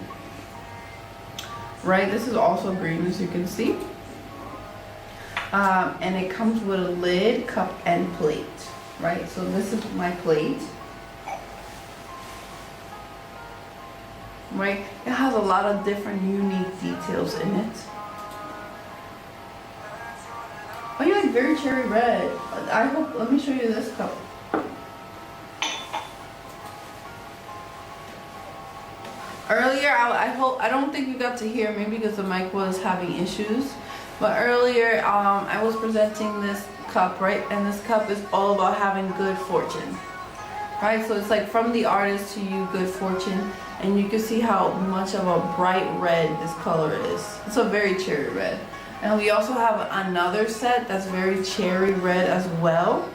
Right, this is also green, as you can see. And it comes with a lid, cup, and plate. Right, so this is my plate. Right, it has a lot of different unique details in it. Oh, you like very cherry red. I hope, let me show you this cup. Earlier, I don't think you got to hear me because the mic was having issues. But earlier, I was presenting this cup, right? And this cup is all about having good fortune. Right, so it's like from the artist to you, good fortune. And you can see how much of a bright red this color is. It's a very cherry red. And we also have another set that's very cherry red as well,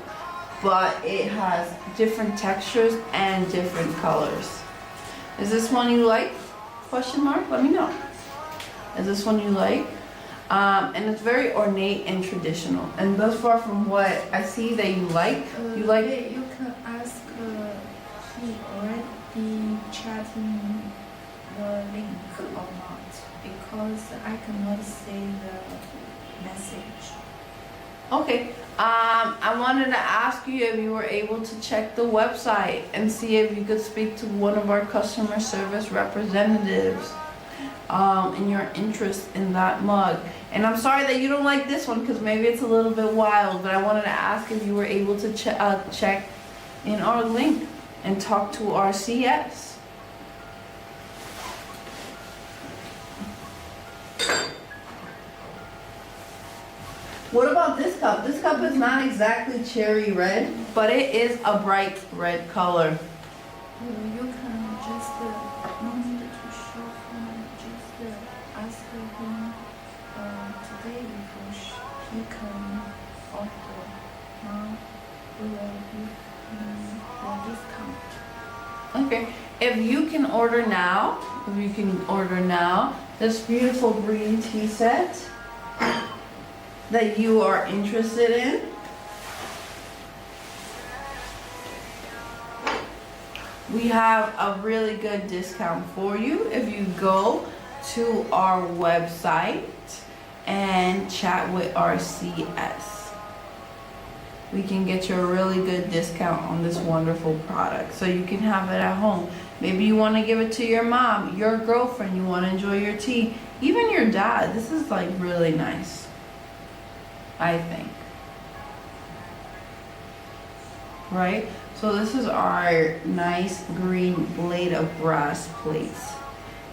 but it has different textures and different colors. Is this one you like? Question mark? Let me know. Is this one you like? And it's very ornate and traditional. And thus far from what I see that you like, You can ask he already chatting the link or not, because I cannot see the message. Okay. I wanted to ask you if you were able to check the website and see if you could speak to one of our customer service representatives in your interest in that mug. And I'm sorry that you don't like this one because maybe it's a little bit wild, but I wanted to ask if you were able to check in our link and talk to our CS. What about this cup? This cup is not exactly cherry red, but it is a bright red color. You can just no need to show him, just ask him today if he can order. Now we will give him a discount. Okay, if you can order now, this beautiful green tea set that you are interested in, we have a really good discount for you if you go to our website and chat with our CS. We can get you a really good discount on this wonderful product so you can have it at home. Maybe you want to give it to your mom, your girlfriend, you want to enjoy your tea, even your dad. This is like really nice, I think. Right? So this is our nice green blade of brass plates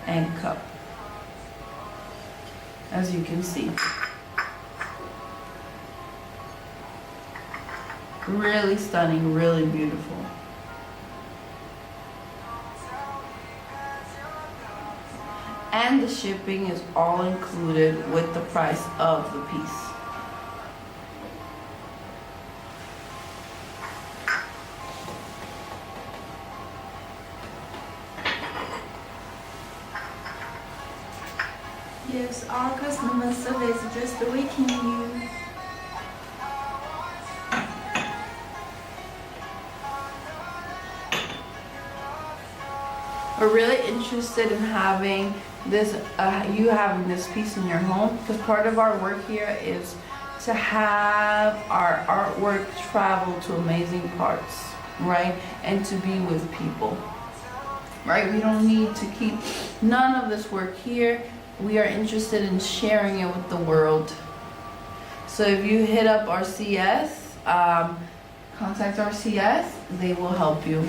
and cup, as you can see. Really stunning, really beautiful. And the shipping is all included with the price of the piece. Yes, our customer service just waiting you. We're really interested in having this, you having this piece in your home, because part of our work here is to have our artwork travel to amazing parts, right? And to be with people, right? We don't need to keep none of this work here. We are interested in sharing it with the world. So if you hit up our CS, contact our CS, they will help you.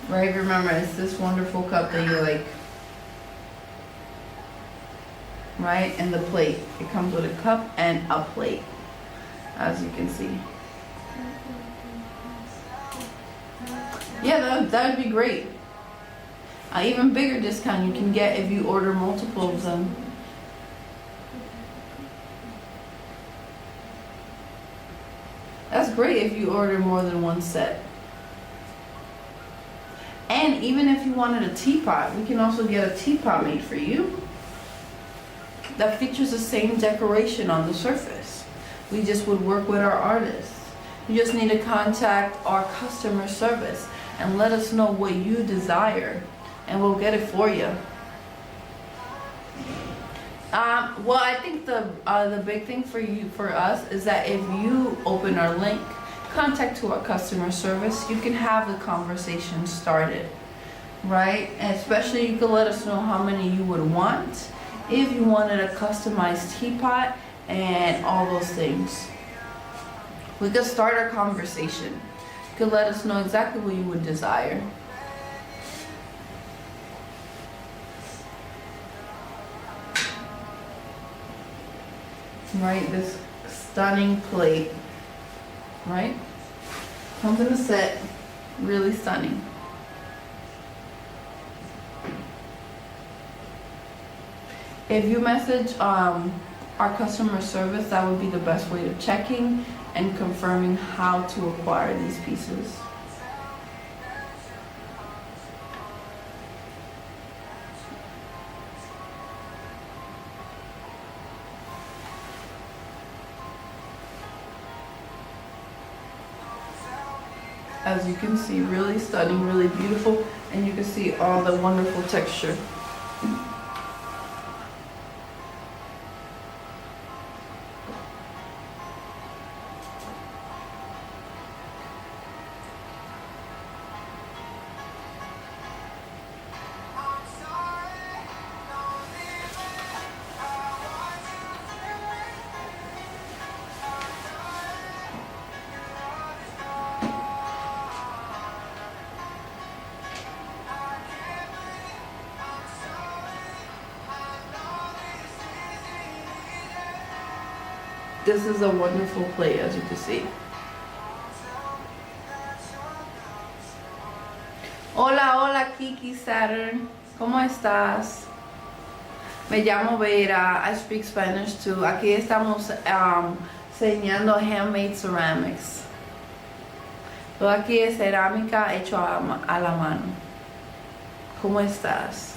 Right, remember, it's this wonderful cup that you like. Right, and the plate. It comes with a cup and a plate, as you can see. Yeah, that would be great. Even bigger discount you can get if you order multiple of them. That's great if you order more than one set. And even if you wanted a teapot, we can also get a teapot made for you that features the same decoration on the surface. We just would work with our artists. You just need to contact our customer service and let us know what you desire, and we'll get it for you. Well, I think the big thing for us is that if you open our link, contact to our customer service, you can have the conversation started, right? And especially you can let us know how many you would want, if you wanted a customized teapot and all those things. We could start our conversation. You could let us know exactly what you would desire. Right, this stunning plate, right? Comes in a set, really stunning. If you message our customer service, that would be the best way of checking and confirming how to acquire these pieces. As you can see, really stunning, really beautiful, and you can see all the wonderful texture. This is a wonderful plate, as you can see. Hola Kiki Saturn, ¿cómo estás? Me llamo Vera, I speak Spanish too. Aquí estamos enseñando handmade ceramics. Todo aquí es cerámica hecho a la mano. ¿Cómo estás?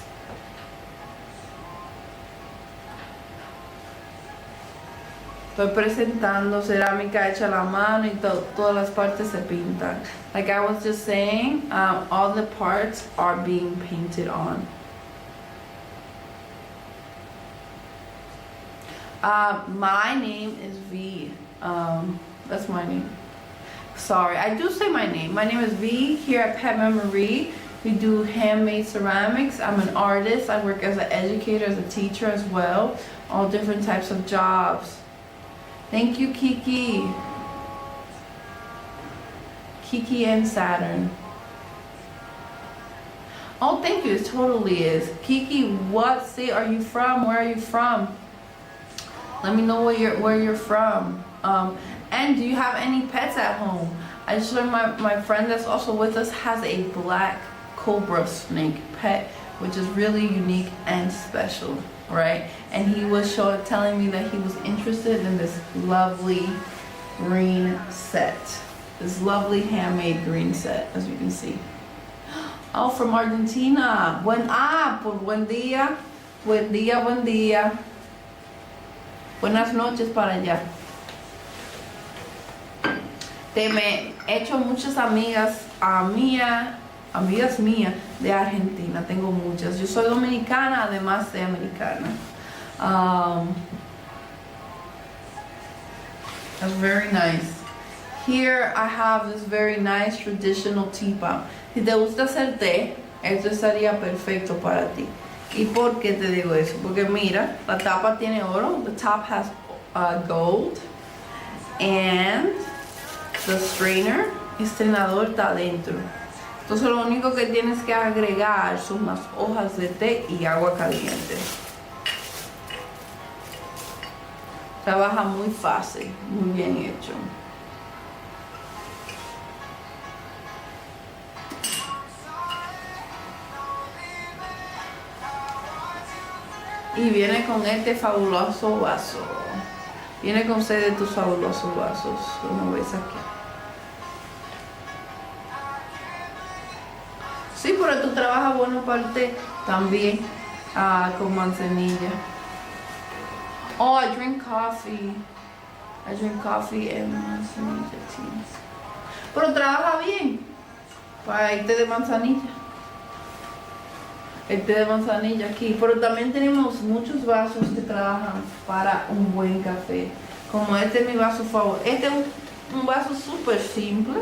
Estoy presentando cerámica hecha a la mano y todas las partes se pintan. Like I was just saying, all the parts are being painted on. My name is V. That's my name. Sorry, I do say my name. My name is V. Here at Pet Memory, we do handmade ceramics. I'm an artist. I work as an educator, as a teacher as well. All different types of jobs. Thank you, Kiki. Kiki and Saturn. Oh, thank you. It totally is. Kiki, what state are you from? Where are you from? Let me know where you're from. And do you have any pets at home? I just learned my friend that's also with us has a black cobra snake pet, which is really unique and special, right? And he was telling me that he was interested in this lovely green set. This lovely handmade green set, as you can see. Oh, from Argentina. Buen día. Buen día, buen día. Buenas noches para allá. Me he hecho muchas amigas mías de Argentina. Tengo muchas. Yo soy dominicana, además de americana. That's very nice. Here I have this very nice traditional teapot. Si te gusta hacer té, esto estaría perfecto para ti. ¿Y por qué te digo eso? Porque mira, la tapa tiene oro. The top has gold. And the strainer, el strainador está adentro. Entonces lo único que tienes que agregar son las hojas de té y agua caliente. Trabaja muy fácil, muy bien hecho. Y viene con este fabuloso vaso. Viene con 6 de tus fabulosos vasos. Como ves aquí. Sí, pero tú trabajas bueno para el té también con manzanilla. Oh, I drink coffee. I drink coffee and manzanilla tea. Pero trabaja bien para el té de manzanilla. El té de manzanilla aquí, pero también tenemos muchos vasos que trabajan para un buen café. Como este es mi vaso favorito. Este es un vaso súper simple,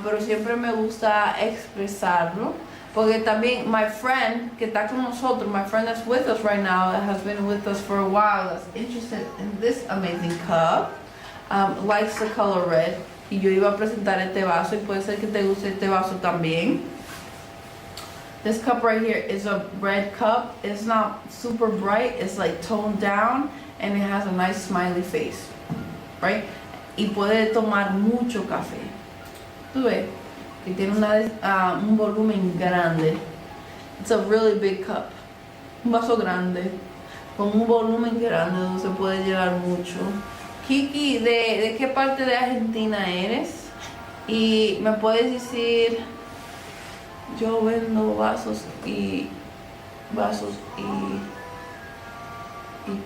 pero siempre me gusta expresarlo. Porque también my friend que está con nosotros, my friend that's with us right now, that has been with us for a while, that's interested in this amazing cup, likes the color red. Y yo iba a presentar este vaso y puede ser que te guste este vaso también. This cup right here is a red cup. It's not super bright. It's like toned down and it has a nice smiley face, right? Y puede tomar mucho café. Tú ves que tiene un volumen grande. It's a really big cup. Un vaso grande con un volumen grande donde se puede llenar mucho. Kiki, ¿de qué parte de Argentina eres? Y me puedes decir. Yo vendo vasos y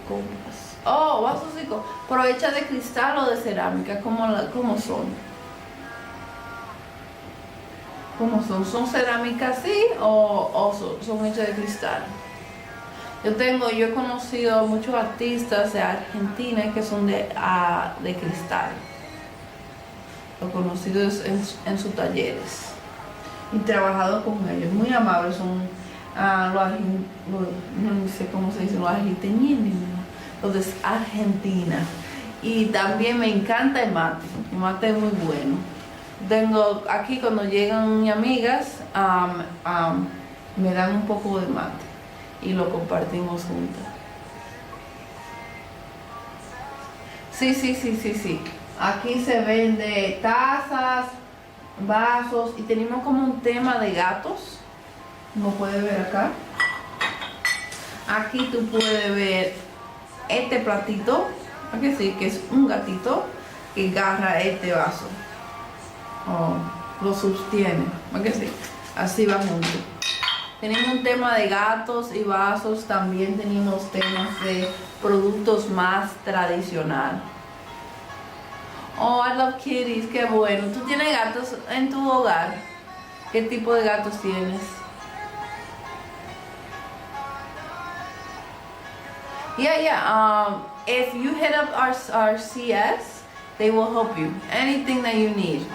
copas. Oh, vasos y copas. ¿Pero hechas de cristal o de cerámica? ¿Cómo son? ¿Cómo son? ¿Son cerámicas sí o son hechas de cristal? Yo he conocido a muchos artistas de Argentina que son de cristal. Lo he conocido en sus talleres. Y trabajado con ellos, muy amables, son no sé cómo se dice, los argentinos, los de Argentina. Y también me encanta el mate es muy bueno. Tengo aquí cuando llegan mis amigas, me dan un poco de mate y lo compartimos juntas. Sí. Aquí se vende tazas, vasos y tenemos como un tema de gatos, como puedes ver acá. Aquí tú puedes ver este platito, que sí, que es un gatito que agarra este vaso, lo sostiene, que sí, así va junto. Tenemos un tema de gatos y vasos, también tenemos temas de productos más tradicional. Oh, I love kitties, qué bueno. ¿Tú tienes gatos en tu hogar? ¿Qué tipo de gatos tienes? Yeah. If you hit up our CS, they will help you. Anything that you need.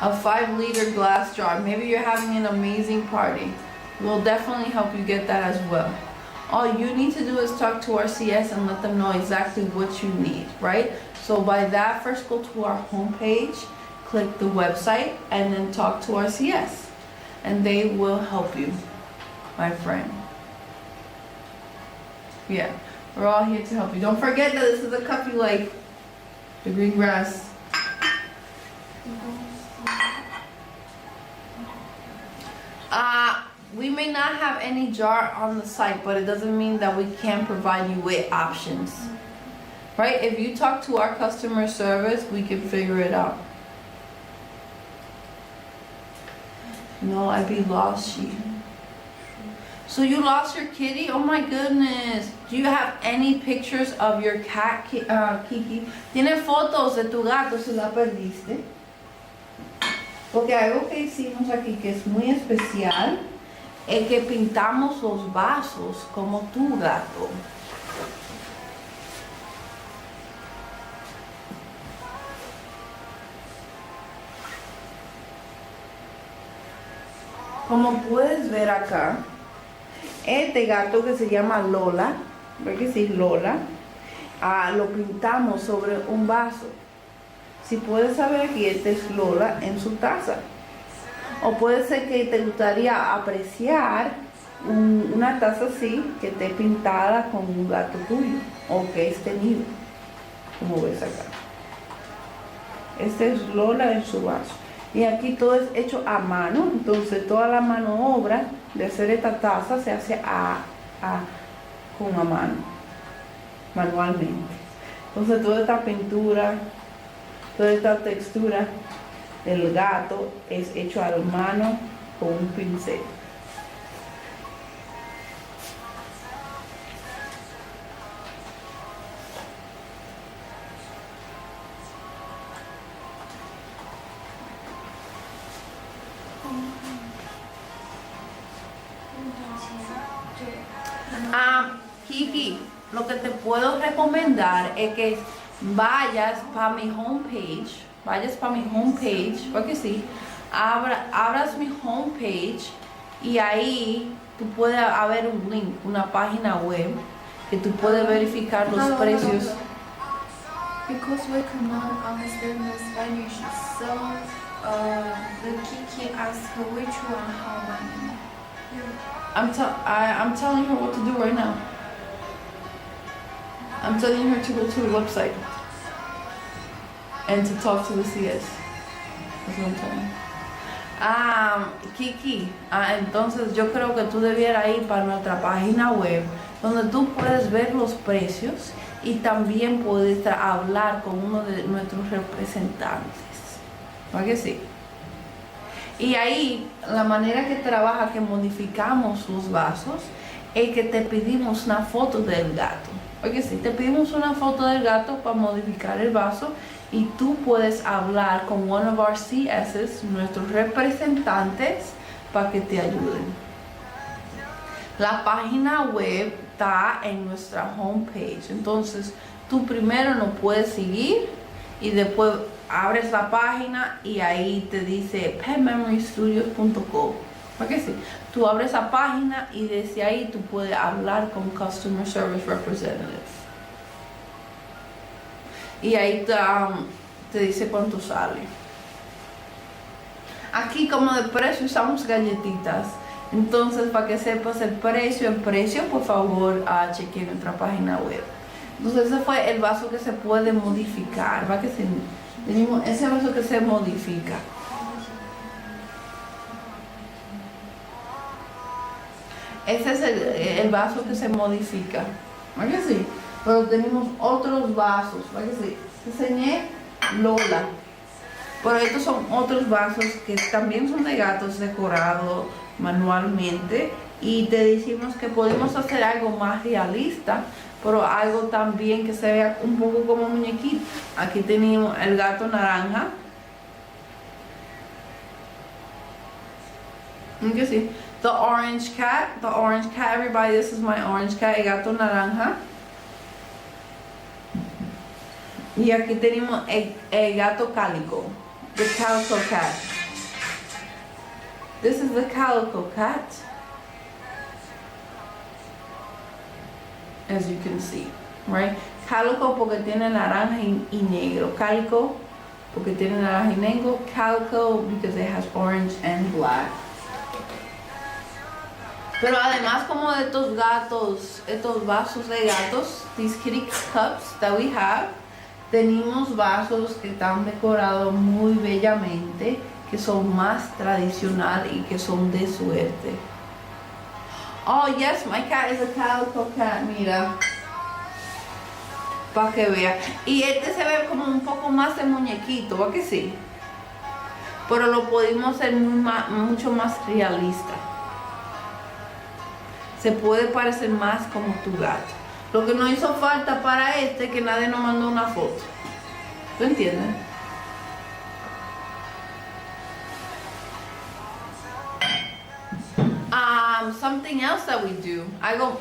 A 5-liter glass jar. Maybe you're having an amazing party. We'll definitely help you get that as well. All you need to do is talk to our CS and let them know exactly what you need, right? So by that, first go to our homepage, click the website, and then talk to our CS. And they will help you, my friend. Yeah, we're all here to help you. Don't forget that this is a cup you like. The green grass. We may not have any jar on the site, but it doesn't mean that we can't provide you with options. Right? If you talk to our customer service, we can figure it out. No, I be lost she. So you lost your kitty? Oh my goodness. Do you have any pictures of your cat, Kiki? ¿Tienes fotos de tu gato? ¿Se la perdiste? Porque algo que hicimos aquí que es muy especial es que pintamos los vasos como tu gato. Como puedes ver acá, este gato que se llama Lola, ¿ves que sí, Lola? Lo pintamos sobre un vaso. Si puedes saber aquí, este es Lola en su taza. O puede ser que te gustaría apreciar una taza así, que esté pintada con un gato tuyo, o que es tenido, como ves acá. Este es Lola en su vaso. Y aquí todo es hecho a mano, entonces toda la mano obra de hacer esta taza se hace con a mano, manualmente. Entonces toda esta pintura, toda esta textura del gato es hecho a la mano con un pincel. Kiki, lo que te puedo recomendar es que vayas para mi homepage, porque sí, abras mi homepage y ahí tú puedes haber un link, una página web que tú puedes verificar los precios. Because we cannot understand the Spanish, so the Kiki asked which one how many. I'm telling her what to do right now. I'm telling her to go to the website and to talk to the CS. That's what I'm telling her. Kiki, entonces yo creo que tú debieras ir para nuestra página web donde tú puedes ver los precios y también puedes hablar con uno de nuestros representantes. ¿Verdad que sí? Y ahí la manera que trabaja, que modificamos los vasos, es que te pedimos una foto del gato. Oye, sí, te pedimos una foto del gato para modificar el vaso y tú puedes hablar con one of our CSs, nuestros representantes, para que te ayuden. La página web está en nuestra homepage, entonces tú primero nos puedes seguir y después abres la página y ahí te dice petmemorystudios.com. Porque sí, tú abres esa página y desde ahí tú puedes hablar con Customer Service Representative. Y ahí te dice cuánto sale. Aquí como de precio usamos galletitas. Entonces para que sepas el precio, por favor chequee nuestra página web. Entonces ese fue el vaso que se puede modificar. ¿Va? Que Tenemos ese vaso que se modifica. Ese es el vaso que se modifica. ¿Va que sí? Pero tenemos otros vasos. ¿Va que sí? Te enseñé Lola. Pero estos son otros vasos que también son de gatos decorados manualmente. Y te decimos que podemos hacer algo más realista, pero algo también que se vea un poco como muñequito. Aquí tenemos el gato naranja. ¿Que sí? The orange cat, everybody, this is my orange cat, el gato naranja. Y aquí tenemos el gato cálico, the calico cat. This is the calico cat, as you can see, right? Calico porque tiene naranja y negro. Calico porque tiene naranja y negro. Calico because it has orange and black. Pero además como de estos gatos, estos vasos de gatos, these kitty cups that we have, tenemos vasos que están decorados muy bellamente, que son más tradicional y que son de suerte. Oh yes, my cat is a calico cat, mira. Para que vea. Y este se ve como un poco más de muñequito, ¿va que sí? Pero lo pudimos hacer mucho más realista. Se puede parecer más como tu gato. Lo que nos hizo falta para este que nadie nos mandó una foto. ¿Tú entiendes? Something else that we do.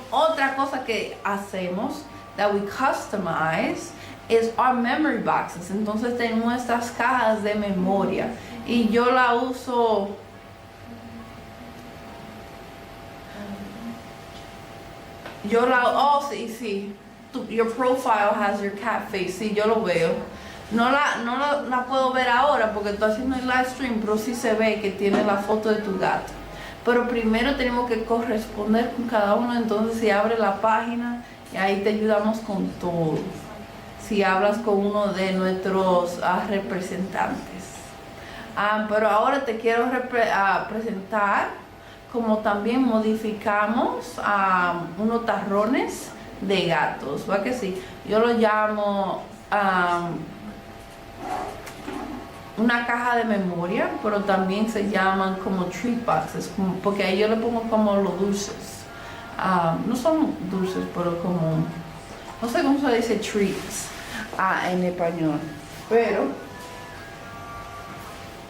Otra cosa que hacemos that we customize is our memory boxes. Entonces tenemos estas cajas de memoria y yo la uso. Sí. Your profile has your cat face. Sí, yo lo veo. No la puedo ver ahora porque estoy haciendo el live stream, pero sí se ve que tiene la foto de tu gato. Pero primero tenemos que corresponder con cada uno. Entonces si abre la página y ahí te ayudamos con todo. Si hablas con uno de nuestros representantes. Pero ahora te quiero presentar como también modificamos unos tarrones de gatos, ¿va que sí? Yo lo llamo una caja de memoria, pero también se llaman como treat boxes, porque ahí yo le pongo como los dulces. No son dulces, pero como, no sé cómo se dice treats en español, pero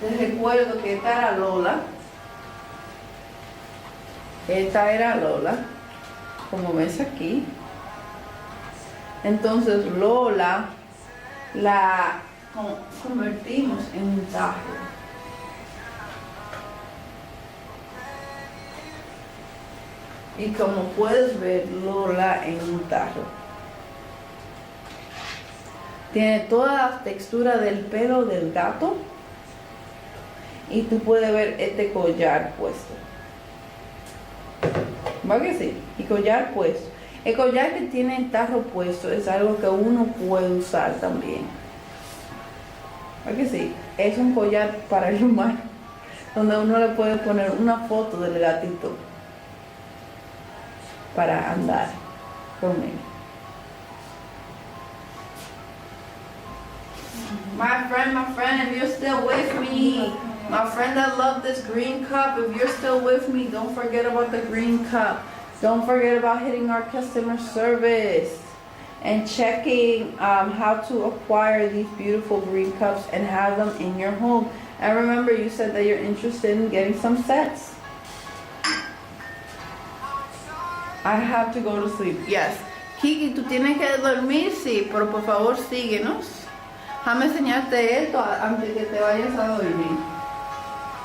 les recuerdo que esta era Lola. Esta era Lola, como ves aquí. Entonces Lola la convertimos en un tarro. Y como puedes ver, Lola en un tarro. Tiene toda la textura del pelo del gato. Y tú puedes ver este collar puesto. ¿Va que sí? Y collar puesto. El collar que tiene el tarro puesto es algo que uno puede usar también. ¿Va que sí? Es un collar para el humano, donde uno le puede poner una foto del gatito para andar con él. My friend, if you're still with me, my friend that loved this green cup, if you're still with me, don't forget about the green cup. Don't forget about hitting our customer service and checking how to acquire these beautiful green cups and have them in your home. And remember, you said that you're interested in getting some sets. I have to go to sleep. Yes. Kiki, ¿tú tienes que dormir? Sí, pero por favor síguenos. Déjame enseñarte esto antes que te vayas a dormir.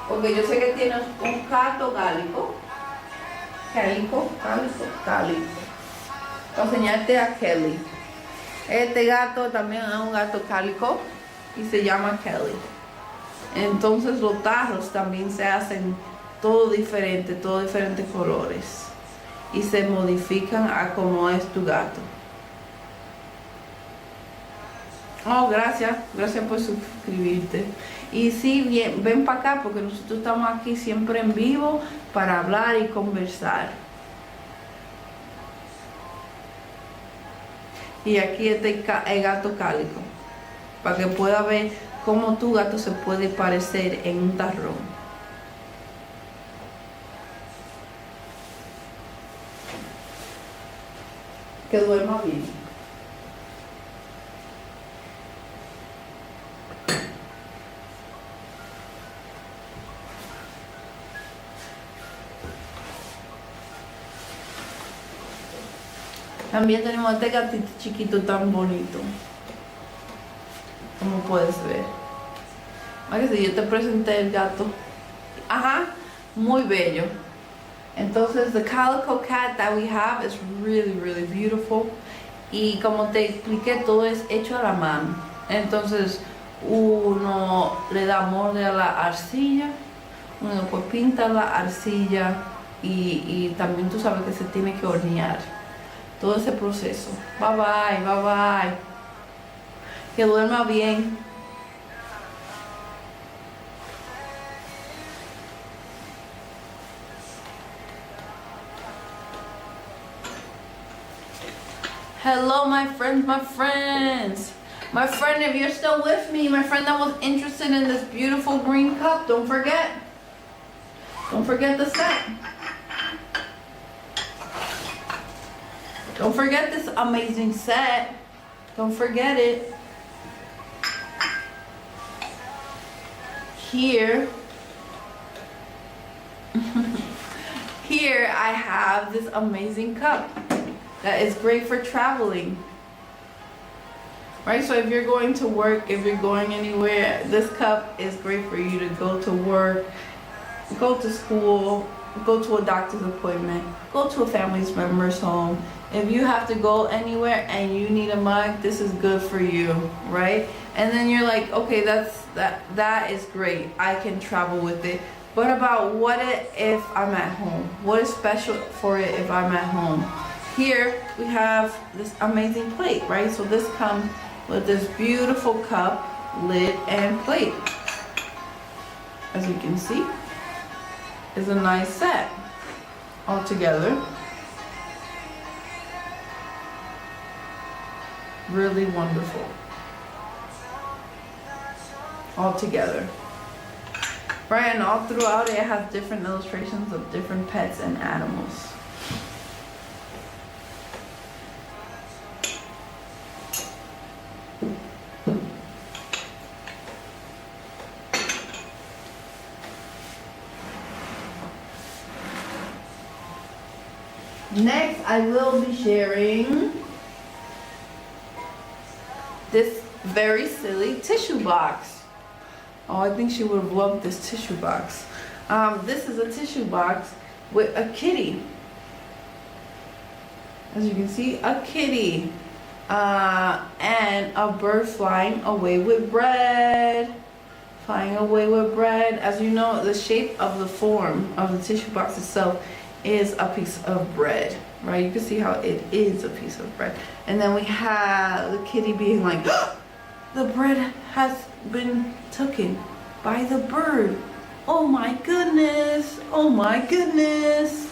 Porque yo sé que tienes un gato cálico. Cálico. Voy a enseñarte a Kelly. Este gato también es un gato cálico y se llama Kelly. Entonces los tarros también se hacen todo diferentes colores. Y se modifican a como es tu gato. Oh, gracias. Gracias por suscribirte. Y sí, bien, ven para acá porque nosotros estamos aquí siempre en vivo para hablar y conversar. Y aquí está el gato cálico, para que pueda ver cómo tu gato se puede parecer en un tarrón. Que duerma bien. También tenemos este gatito chiquito tan bonito, como puedes ver. Aquí sí, yo te presenté el gato. Ajá, muy bello. Entonces, the calico cat that we have is really, really beautiful. Y como te expliqué, todo es hecho a la mano. Entonces, uno le da molde a la arcilla, uno pues pinta la arcilla y también tú sabes que se tiene que hornear. Todo ese proceso. Bye bye, bye bye. Que duerma bien. Hello, my friends, my friends. My friend, if you're still with me, my friend that was interested in this beautiful green cup, don't forget. Don't forget the set. Don't forget this amazing set. Don't forget it. Here, here I have this amazing cup that is great for traveling. Right, so if you're going to work, if you're going anywhere, this cup is great for you to go to work, go to school, go to a doctor's appointment, go to a family member's home. If you have to go anywhere and you need a mug, this is good for you, right? And then you're like, okay, that is great. I can travel with it. What about if I'm at home? What is special for it if I'm at home? Here we have this amazing plate, right? So this comes with this beautiful cup, lid, and plate. As you can see, it's a nice set all together. Really wonderful. All together. Right, and all throughout it has different illustrations of different pets and animals. Next, I will be sharing this very silly tissue box. Oh, I think she would have loved this tissue box. This is a tissue box with a kitty. As you can see, a kitty. And a bird flying away with bread. Flying away with bread. As you know, the shape of the form of the tissue box itself is a piece of bread, right? You can see how it is a piece of bread. And then we have the kitty being like, the bread has been taken by the bird. Oh my goodness, oh my goodness.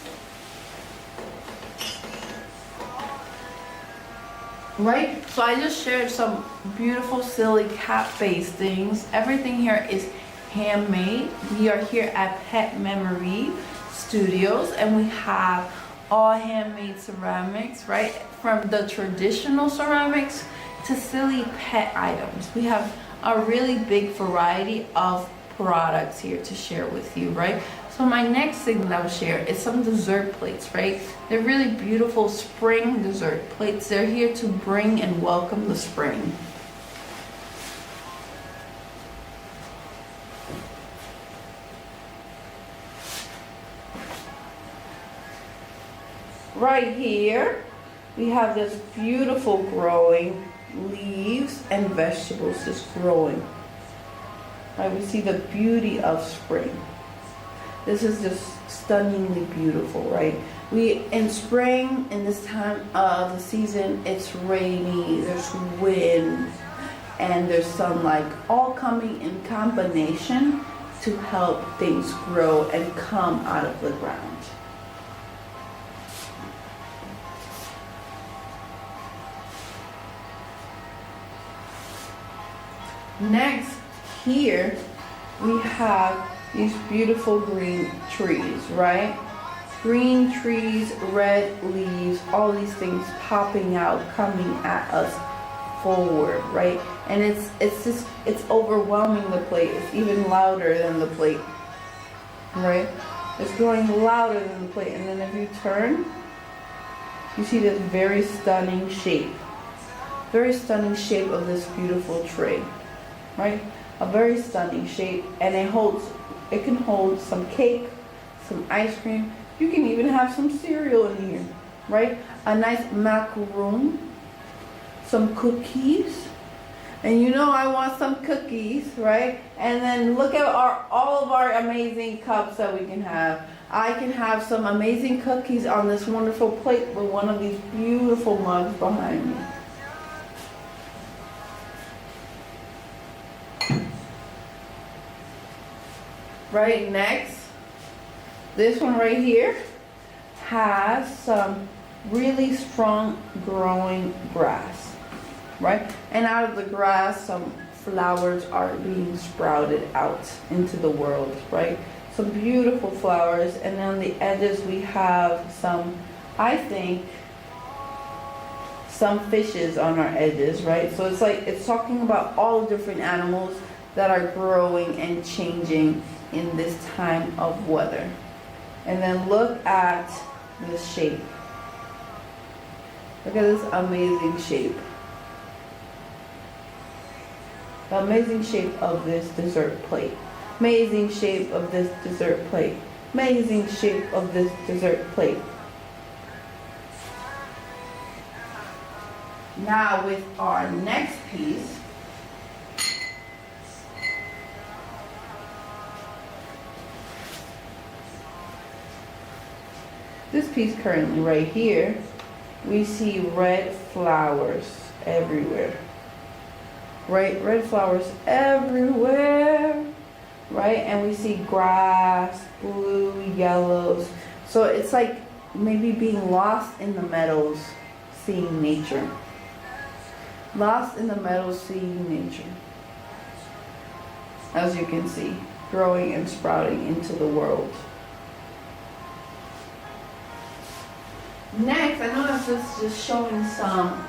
Right? So I just shared some beautiful, silly cat-based things. Everything here is handmade. We are here at Pet Memory Studios and we have all handmade ceramics, right? From the traditional ceramics to silly pet items. We have a really big variety of products here to share with you, right? So my next thing that I'll share is some dessert plates, right? They're really beautiful spring dessert plates. They're here to bring and welcome the spring. Right here, we have this beautiful growing leaves and vegetables just growing. Right, we see the beauty of spring. This is just stunningly beautiful, right? In spring, in this time of the season, it's rainy, there's wind, and there's sunlight, all coming in combination to help things grow and come out of the ground. Next, here we have these beautiful green trees, right? Green trees, red leaves, all these things popping out, coming at us forward, right? And it's overwhelming the plate. It's even louder than the plate, right? It's growing louder than the plate. And then if you turn, you see this very stunning shape of this beautiful tree, right? A very stunning shape, and it can hold some cake, some ice cream. You can even have some cereal in here, right? A nice macaroon, some cookies, and you know I want some cookies, right? And then look at all of our amazing cups that we can have. I can have some amazing cookies on this wonderful plate with one of these beautiful mugs behind me. Right, next, this one right here has some really strong growing grass, right? And out of the grass, some flowers are being sprouted out into the world, right? Some beautiful flowers, and on the edges we have some, I think, some fishes on our edges, right? So it's talking about all different animals that are growing and changing in this time of weather. And then look at this shape. Look at this amazing shape. The amazing shape of this dessert plate. Amazing shape of this dessert plate. Amazing shape of this dessert plate. Now with our next piece, this piece currently right here, we see red flowers everywhere, right? Red flowers everywhere, right? And we see grass, blue, yellows. So it's like maybe being lost in the meadows, seeing nature. Lost in the meadows, seeing nature. As you can see, growing and sprouting into the world. Next, I know that's just showing some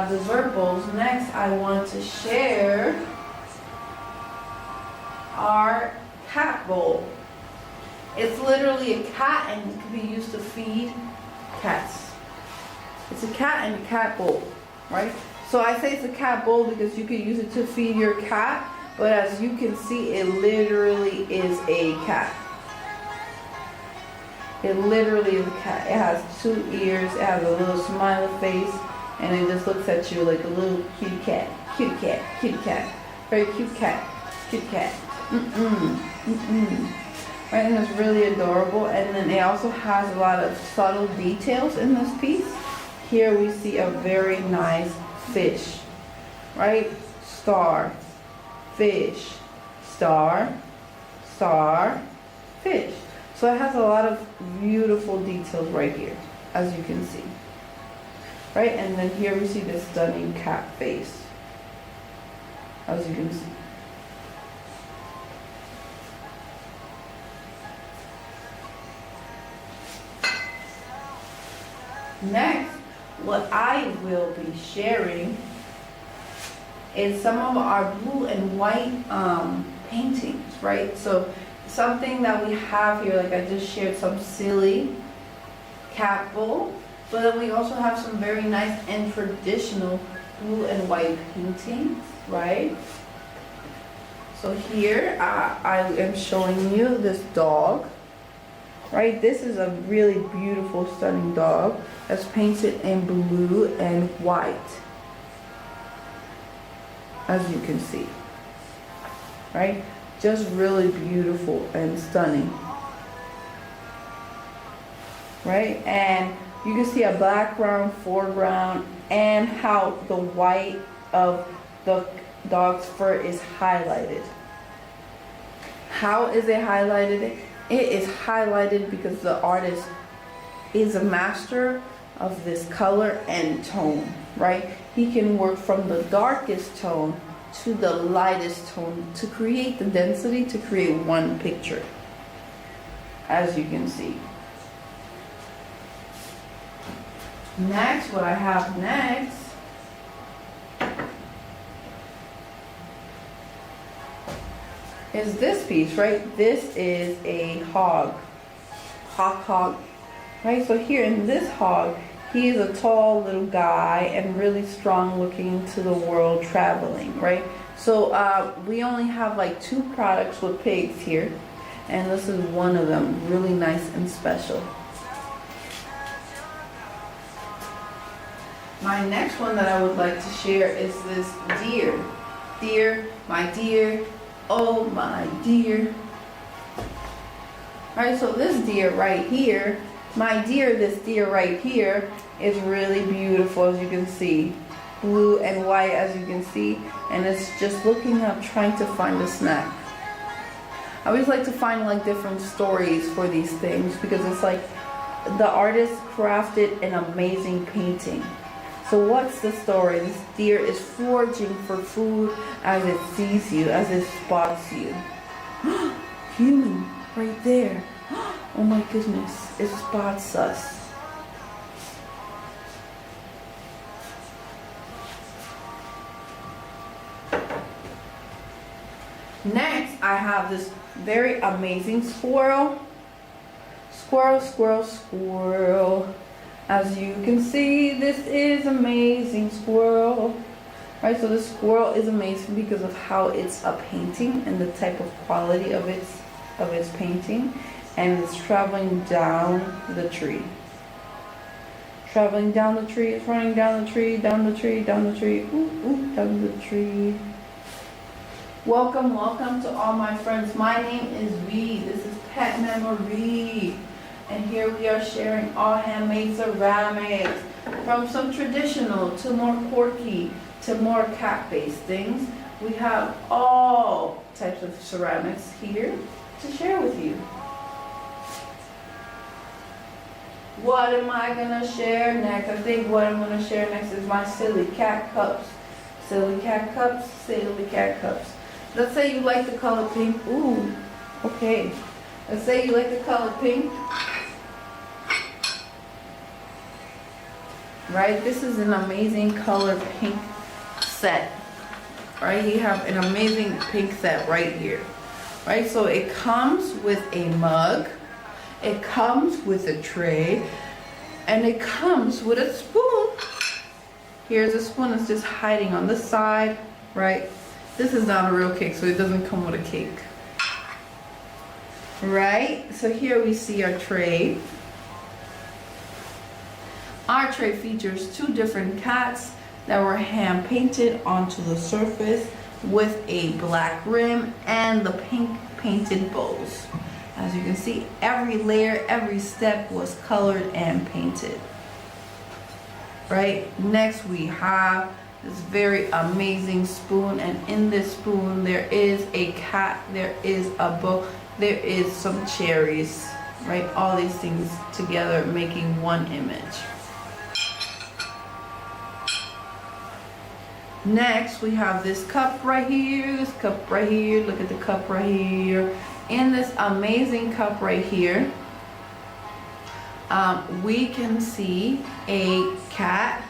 dessert bowls. Next, I want to share our cat bowl. It's literally a cat, and it can be used to feed cats. It's a cat and a cat bowl, right? So I say it's a cat bowl because you could use it to feed your cat, but as you can see, it literally is a cat. It literally is a cat. It has 2 ears, it has a little smiley face, and it just looks at you like a little kitty cat. Kitty cat, kitty cat. Very cute cat. Kitty cat. Right, and it's really adorable. And then it also has a lot of subtle details in this piece. Here we see a very nice fish, right? Star, fish, star, star, fish. So it has a lot of beautiful details right here, as you can see. Right, and then here we see this stunning cat face, as you can see. Next, what I will be sharing is some of our blue and white paintings, right? So something that we have here, like I just shared some silly cat bowl, but then we also have some very nice and traditional blue and white paintings, right? So here I am showing you this dog, right? This is a really beautiful, stunning dog that's painted in blue and white, as you can see, right? Just really beautiful and stunning, right? And you can see a background, foreground, and how the white of the dog's fur is highlighted. How is it highlighted? It is highlighted because the artist is a master of this color and tone, right? He can work from the darkest tone to the lightest tone to create the density, to create one picture, as you can see. Next, what I have next is this piece, right? This is a hog, right? So here in this hog, he is a tall little guy and really strong looking to the world traveling, right? So we only have like 2 products with pigs here, and this is one of them, really nice and special. My next one that I would like to share is this deer. Deer, my deer, oh my dear. Alright, so this deer right here, my deer, this deer right here is really beautiful, as you can see. Blue and white, as you can see, and it's just looking up trying to find a snack. I always like to find like different stories for these things, because it's like the artist crafted an amazing painting. So what's the story? This deer is foraging for food as it sees you, as it spots you. Human, right there. Oh my goodness, it spots us. Next, I have this very amazing squirrel. Squirrel, squirrel, squirrel. As you can see, this is amazing squirrel. Right, so this squirrel is amazing because of how it's a painting and the type of quality of its painting, and it's traveling down the tree. Traveling down the tree, it's running down the tree, down the tree, down the tree, ooh, ooh, down the tree. Welcome, welcome to all my friends. My name is V. This is Pet Memory. And here we are sharing all handmade ceramics, from some traditional to more quirky to more cat-based things. We have all types of ceramics here to share with you. What am I gonna share next? I think what I'm gonna share next is my silly cat cups. Silly cat cups, silly cat cups. Let's say you like the color pink. Ooh, okay. Let's say you like the color pink. Right, this is an amazing color pink set. Right, you have an amazing pink set right here. Right, so it comes with a mug, it comes with a tray, and it comes with a spoon. Here's a spoon, it's just hiding on the side, right? This is not a real cake, so it doesn't come with a cake. Right, so here we see our tray. Our tray features 2 different cats that were hand painted onto the surface with a black rim and the pink painted bowls. As you can see, every layer, every step was colored and painted. Right, next we have this very amazing spoon, and in this spoon there is a cat, there is a bowl, there is some cherries, right? All these things together making one image. Next, we have this cup right here, this cup right here. Look at the cup right here. In this amazing cup right here, we can see a cat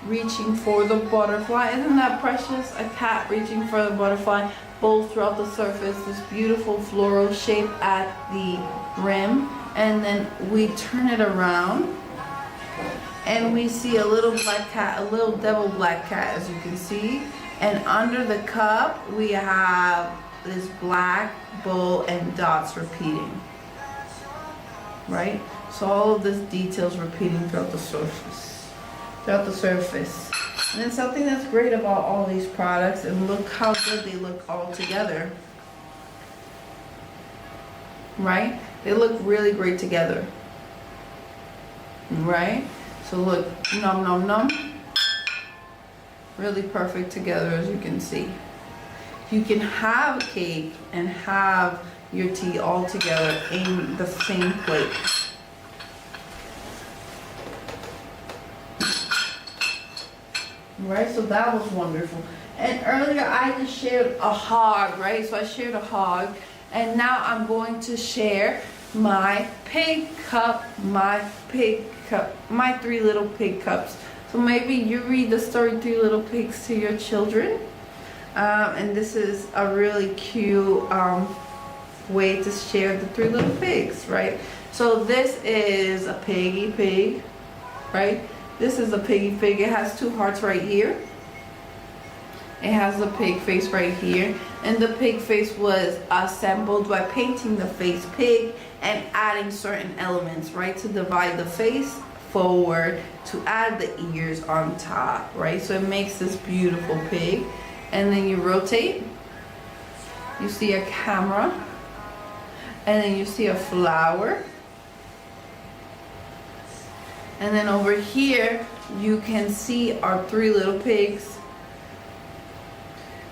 reaching for the butterfly. Isn't that precious? A cat reaching for the butterfly, both throughout the surface, this beautiful floral shape at the rim. And then we turn it around, and we see a little black cat, a little devil black cat, as you can see. And under the cup, we have this black bowl and dots repeating. Right? So all of this details repeating throughout the surface. And then something that's great about all these products, and look how good they look all together. Right? They look really great together. Right? So look, num num num. Really perfect together, as you can see. you can have cake and have your tea all together in the same plate. Right, so that was wonderful. And earlier I just shared a hog, right? So I shared a hog, and now I'm going to share my pig cup, my 3 little pig cups. So maybe you read the story 3 Little Pigs to your children. And this is a really cute way to share the 3 little pigs, right? So this is a piggy pig, right? This is a piggy pig. It has 2 hearts right here. It has the pig face right here. And the pig face was assembled by painting the face pig and adding certain elements, right? To divide the face forward, to add the ears on top, right? So it makes this beautiful pig. And then you rotate. You see a camera. And then you see a flower. And then over here, you can see our 3 little pigs.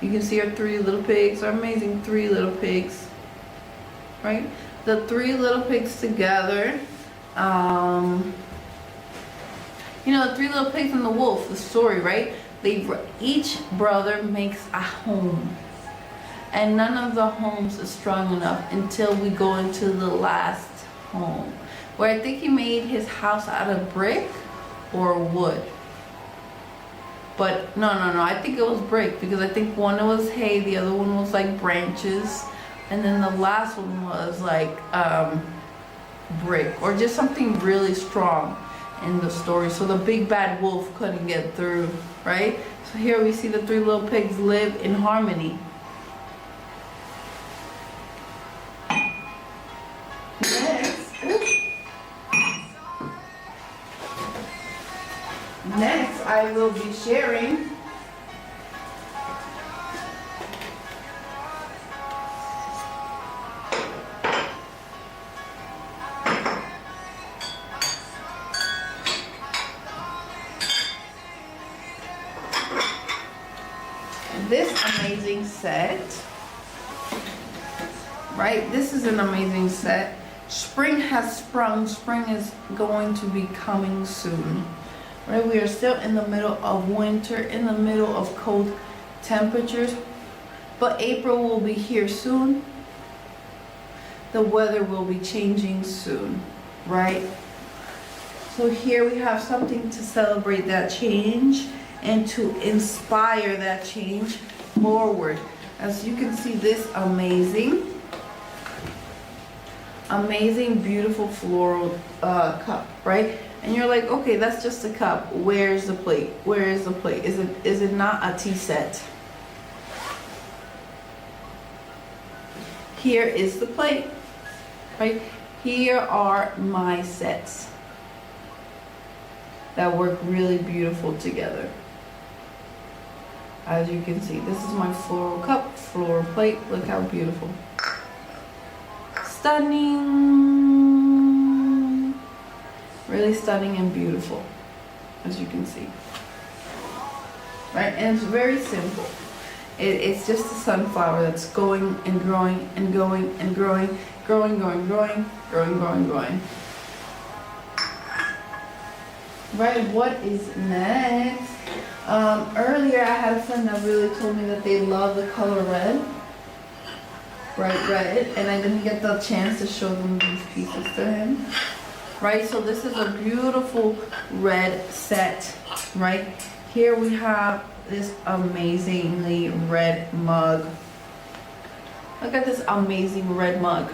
You can see our 3 little pigs, our amazing 3 little pigs, right? The 3 little pigs together, you know, the 3 little pigs and the wolf, the story, right? Each brother makes a home. And none of the homes is strong enough until we go into the last home, where I think he made his house out of brick or wood. But no, I think it was brick, because I think one was hay, the other one was like branches, and then the last one was like brick, or just something really strong in the story, so the big bad wolf couldn't get through, right? So here we see the 3 little pigs live in harmony. Next, I will be sharing this amazing set, right? This is an amazing set. Spring has sprung. Spring is going to be coming soon. Right, we are still in the middle of winter, in the middle of cold temperatures, but April will be here soon. The weather will be changing soon, right? So here we have something to celebrate that change and to inspire that change forward. As you can see, this amazing, beautiful floral cup, right? And you're like, okay, that's just a cup. Where's the plate? Where is the plate? Is it not a tea set? Here is the plate, right? Here are my sets that work really beautiful together. As you can see, this is my floral cup, floral plate. Look how beautiful. Stunning. Really stunning and beautiful, as you can see. Right, and it's very simple. It's just a sunflower that's going and growing and going and growing, growing. Right, what is next? Earlier I had a friend that really told me that they love the color red. Bright red, and I didn't get the chance to show them these pieces to him. Right, so this is a beautiful red set, right? Here we have this amazingly red mug. Look at this amazing red mug,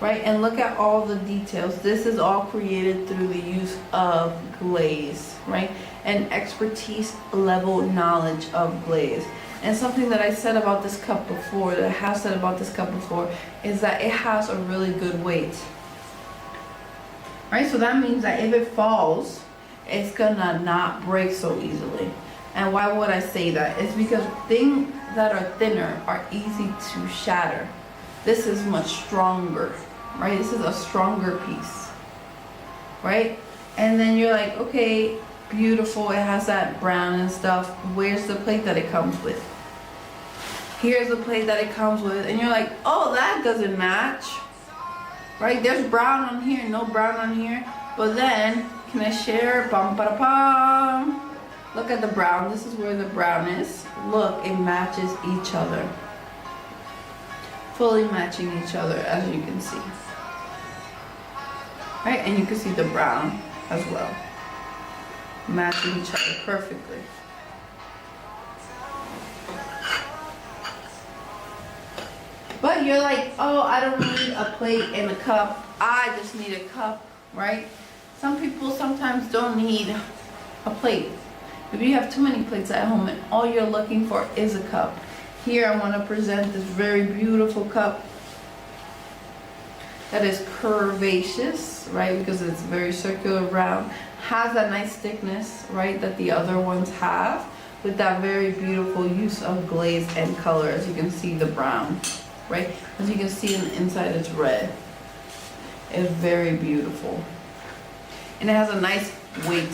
right? And look at all the details. This is all created through the use of glaze, right? And expertise level knowledge of glaze. And something that I said about this cup before, that I have said about this cup before, is that it has a really good weight. Right, so that means that if it falls, it's gonna not break so easily. And why would I say that? It's because things that are thinner are easy to shatter. This is much stronger, right? This is a stronger piece, right? And then you're like, okay, beautiful, it has that brown and stuff. Where's the plate that it comes with? Here's the plate that it comes with, and you're like, oh, that doesn't match, right? There's brown on here, no brown on here. But then, can I share? Bum, ba, da, bum. Look at the brown. This is where the brown is. Look, it matches each other. Fully matching each other, as you can see. Right, and you can see the brown as well. Matching each other perfectly. But you're like, oh, I don't need a plate and a cup. I just need a cup, right? Some people sometimes don't need a plate. Maybe you have too many plates at home and all you're looking for is a cup. Here I want to present this very beautiful cup that is curvaceous, right? Because it's very circular, round, has that nice thickness, right, that the other ones have, with that very beautiful use of glaze and color. As you can see, the brown, right? As you can see in the inside, it's red. It's very beautiful. And it has a nice weight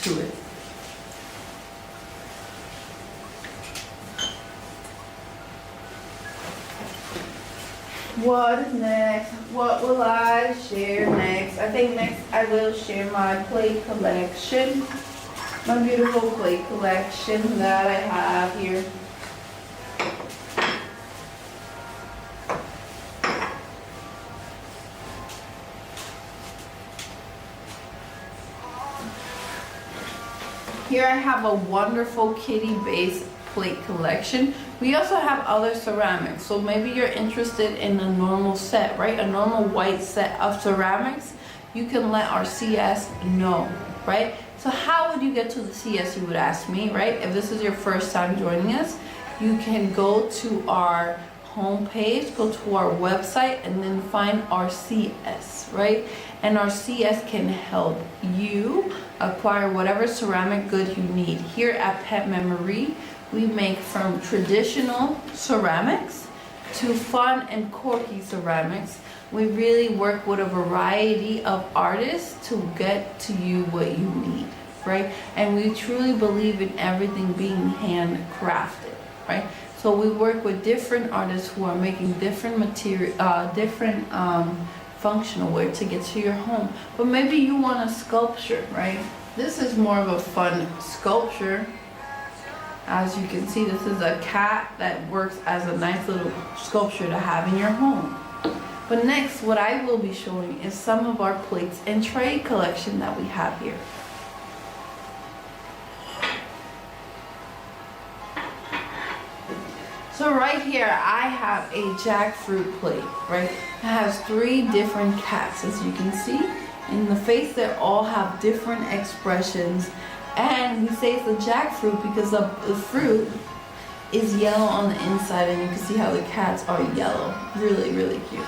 to it. What is next? What will I share next? I think next I will share my plate collection. My beautiful plate collection that I have here. Here I have a wonderful kitty base plate collection. We also have other ceramics, so maybe you're interested in a normal set, right? A normal white set of ceramics. You can let our CS know, right? So how would you get to the CS, you would ask me, right? If this is your first time joining us, you can go to our homepage, go to our website, and then find our CS, right? And our CS can help you acquire whatever ceramic good you need. Here at Pet Memory, we make from traditional ceramics to fun and quirky ceramics. We really work with a variety of artists to get to you what you need, right? And we truly believe in everything being handcrafted, right? So we work with different artists who are making different material, functional wear to get to your home. But maybe you want a sculpture, right? This is more of a fun sculpture. As you can see, this is a cat that works as a nice little sculpture to have in your home. But next, what I will be showing is some of our plates and tray collection that we have here. So right here, I have a jackfruit plate, right? It has 3 different cats, as you can see. In the face, they all have different expressions. And we say it's the jackfruit because the fruit is yellow on the inside, and you can see how the cats are yellow. Really, really cute.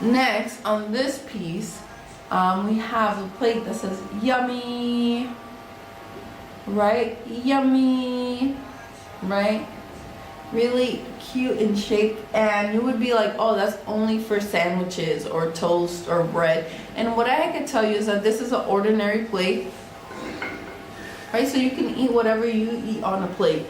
Next, on this piece, we have a plate that says yummy, right? Yummy, right? Really cute in shape, and you would be like, oh, that's only for sandwiches or toast or bread. And what I can tell you is that this is an ordinary plate, right? So you can eat whatever you eat on a plate.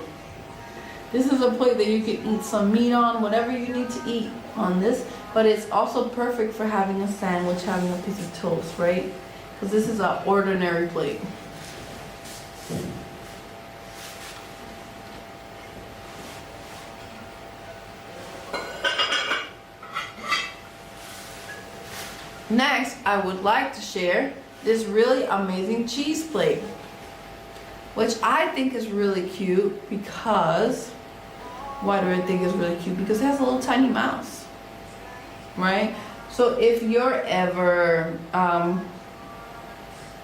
This is a plate that you can eat some meat on, whatever you need to eat on this. But it's also perfect for having a sandwich, having a piece of toast, right? Because this is an ordinary plate. Next, I would like to share this really amazing cheese plate, which I think is really cute because, why do I think it's really cute? Because it has a little tiny mouse, right? So if you're ever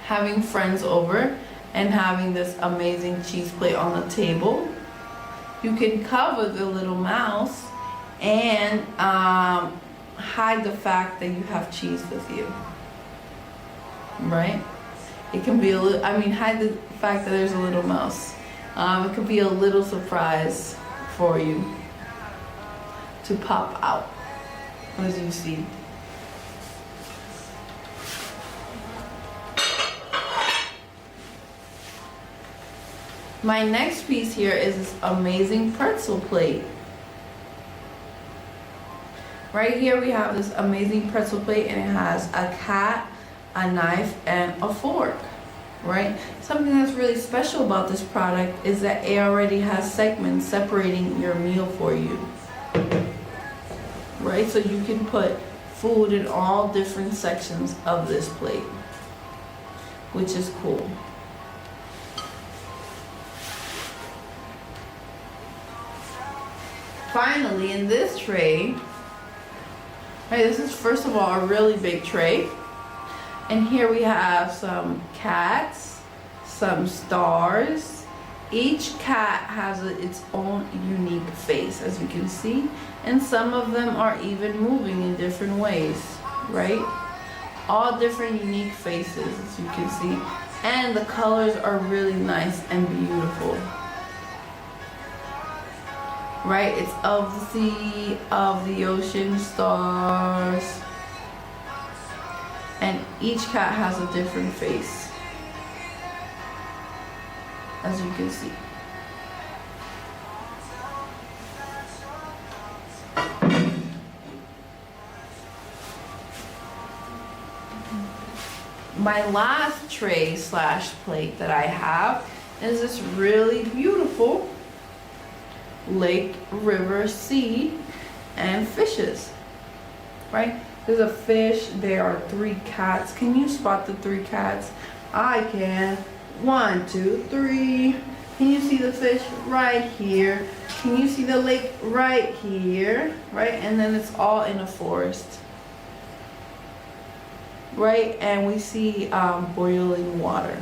having friends over and having this amazing cheese plate on the table, you can cover the little mouse and hide the fact that you have cheese with you, right? It can be a little, hide the fact that there's a little mouse. It could be a little surprise for you to pop out, as you see. My next piece here is this amazing pretzel plate. Right here we have this amazing pretzel plate, and it has a cat, a knife, and a fork. Right? Something that's really special about this product is that it already has segments separating your meal for you. Right? So you can put food in all different sections of this plate, which is cool. Finally, in this tray, right, this is first of all a really big tray. And here we have some cats, some stars. Each cat has its own unique face, as you can see. And some of them are even moving in different ways, right? All different unique faces, as you can see. And the colors are really nice and beautiful. Right? It's of the sea, of the ocean, stars. And each cat has a different face, as you can see. My last tray slash plate that I have is this really beautiful lake, river, sea, and fishes, right? There's a fish, there are 3 cats. Can you spot the 3 cats? I can. 1, 2, 3. Can you see the fish? Right here. Can you see the lake? Right here, right? And then it's all in a forest, right? And we see boiling water,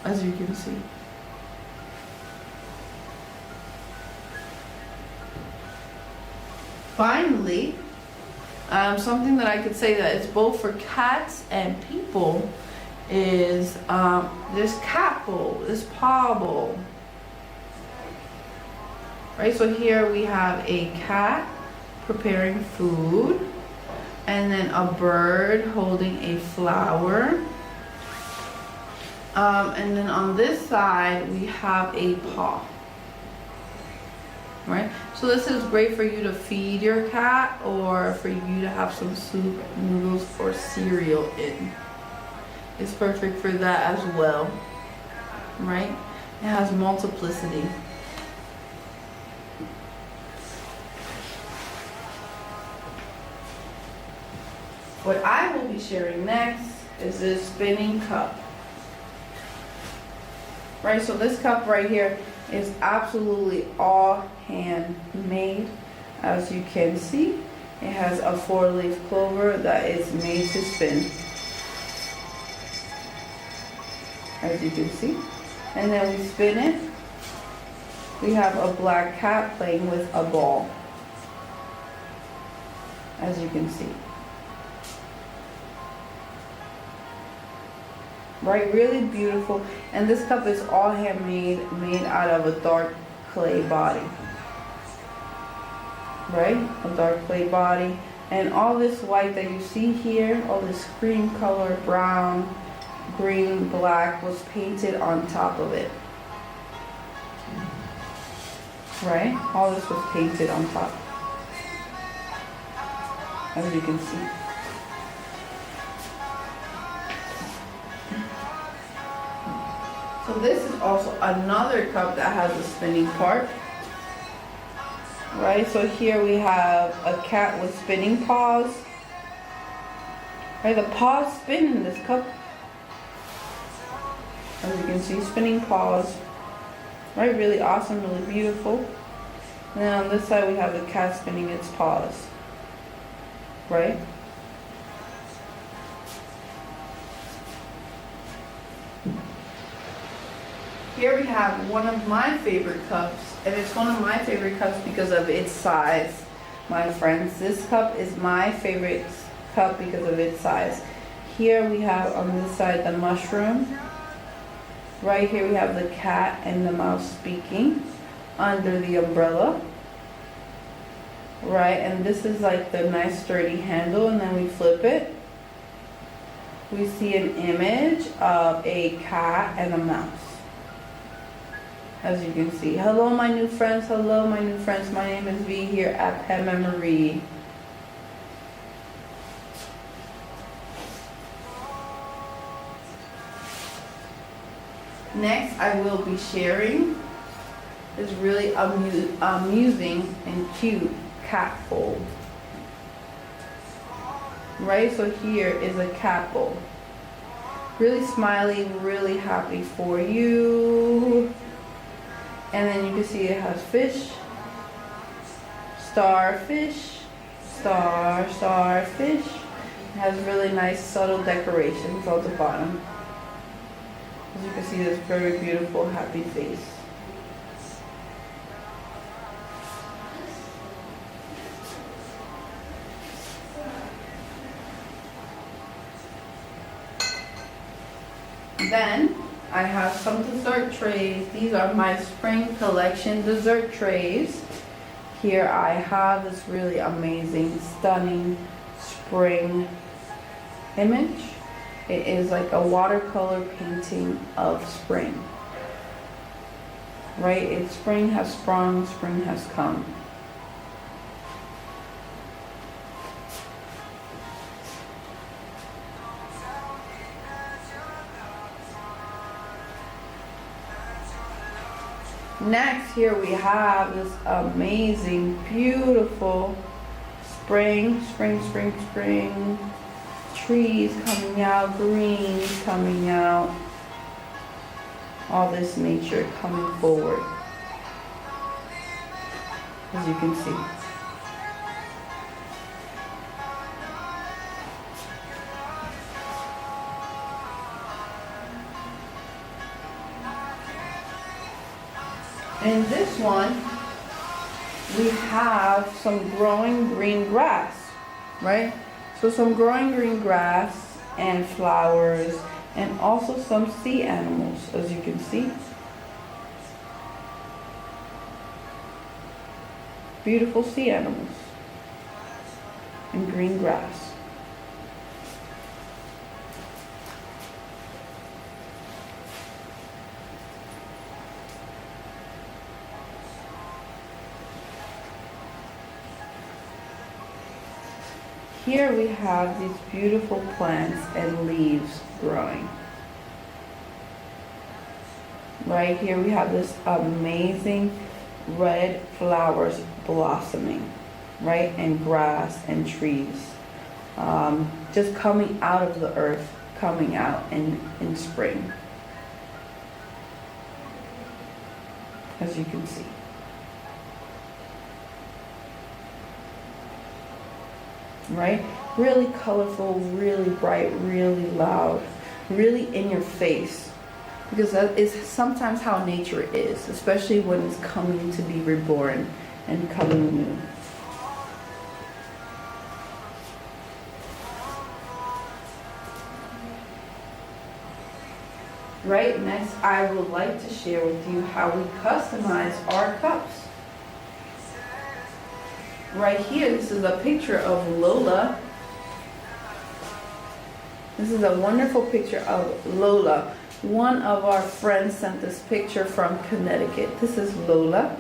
as you can see. Finally, something that I could say that is both for cats and people is this cat bowl, this paw bowl. Right, so here we have a cat preparing food, and then a bird holding a flower. And then on this side we have a paw. Right? So this is great for you to feed your cat, or for you to have some soup, noodles, or cereal in. It's perfect for that as well. Right? It has multiplicity. What I will be sharing next is this spinning cup. Right, so this cup right here is absolutely all handmade. As you can see, it has a 4-leaf clover that is made to spin, as you can see. And then we spin it. We have a black cat playing with a ball, as you can see. Right, really beautiful. And this cup is all handmade, made out of a dark clay body. Right, a dark clay body. And all this white that you see here, all this cream color, brown, green, black, was painted on top of it. Right, all this was painted on top, as you can see. So this is also another cup that has a spinning part. Right, so here we have a cat with spinning paws. Right, the paws spin in this cup. As you can see, spinning paws. Right, really awesome, really beautiful. And then on this side we have the cat spinning its paws. Right? Here we have one of my favorite cups, and it's one of my favorite cups because of its size, my friends. This cup is my favorite cup because of its size. Here we have on this side the mushroom. Right here we have the cat and the mouse speaking under the umbrella. Right, and this is like the nice sturdy handle, and then we flip it. we see an image of a cat and a mouse. As you can see. Hello my new friends, hello my new friends. My name is V here at Pet Memory. Next, I will be sharing this really amusing and cute cat bowl. Right, so here is a cat bowl. Really smiling, really happy for you. And then you can see it has fish, starfish, starfish. It has really nice subtle decorations on the bottom. As you can see, this very beautiful, happy face. Then I have some dessert trays. These are my spring collection dessert trays. Here I have this really amazing, stunning spring image. It is like a watercolor painting of spring. Right? It's spring has sprung, spring has come. Next, here we have this amazing, beautiful spring trees coming out, greens coming out, all this nature coming forward, as you can see. In this one, we have some growing green grass, right? So some growing green grass and flowers and also some sea animals, as you can see. Beautiful sea animals and green grass. Here we have these beautiful plants and leaves growing. Right here we have this amazing red flowers blossoming, right? And grass and trees just coming out of the earth, coming out in spring, as you can see. Right? Really colorful, really bright, really loud, really in your face. Because that is sometimes how nature is, especially when it's coming to be reborn and coming new. Right, next I would like to share with you how we customize our cups. Right here, this is a picture of Lola. This is a wonderful picture of Lola. One of our friends sent this picture from Connecticut. This is Lola.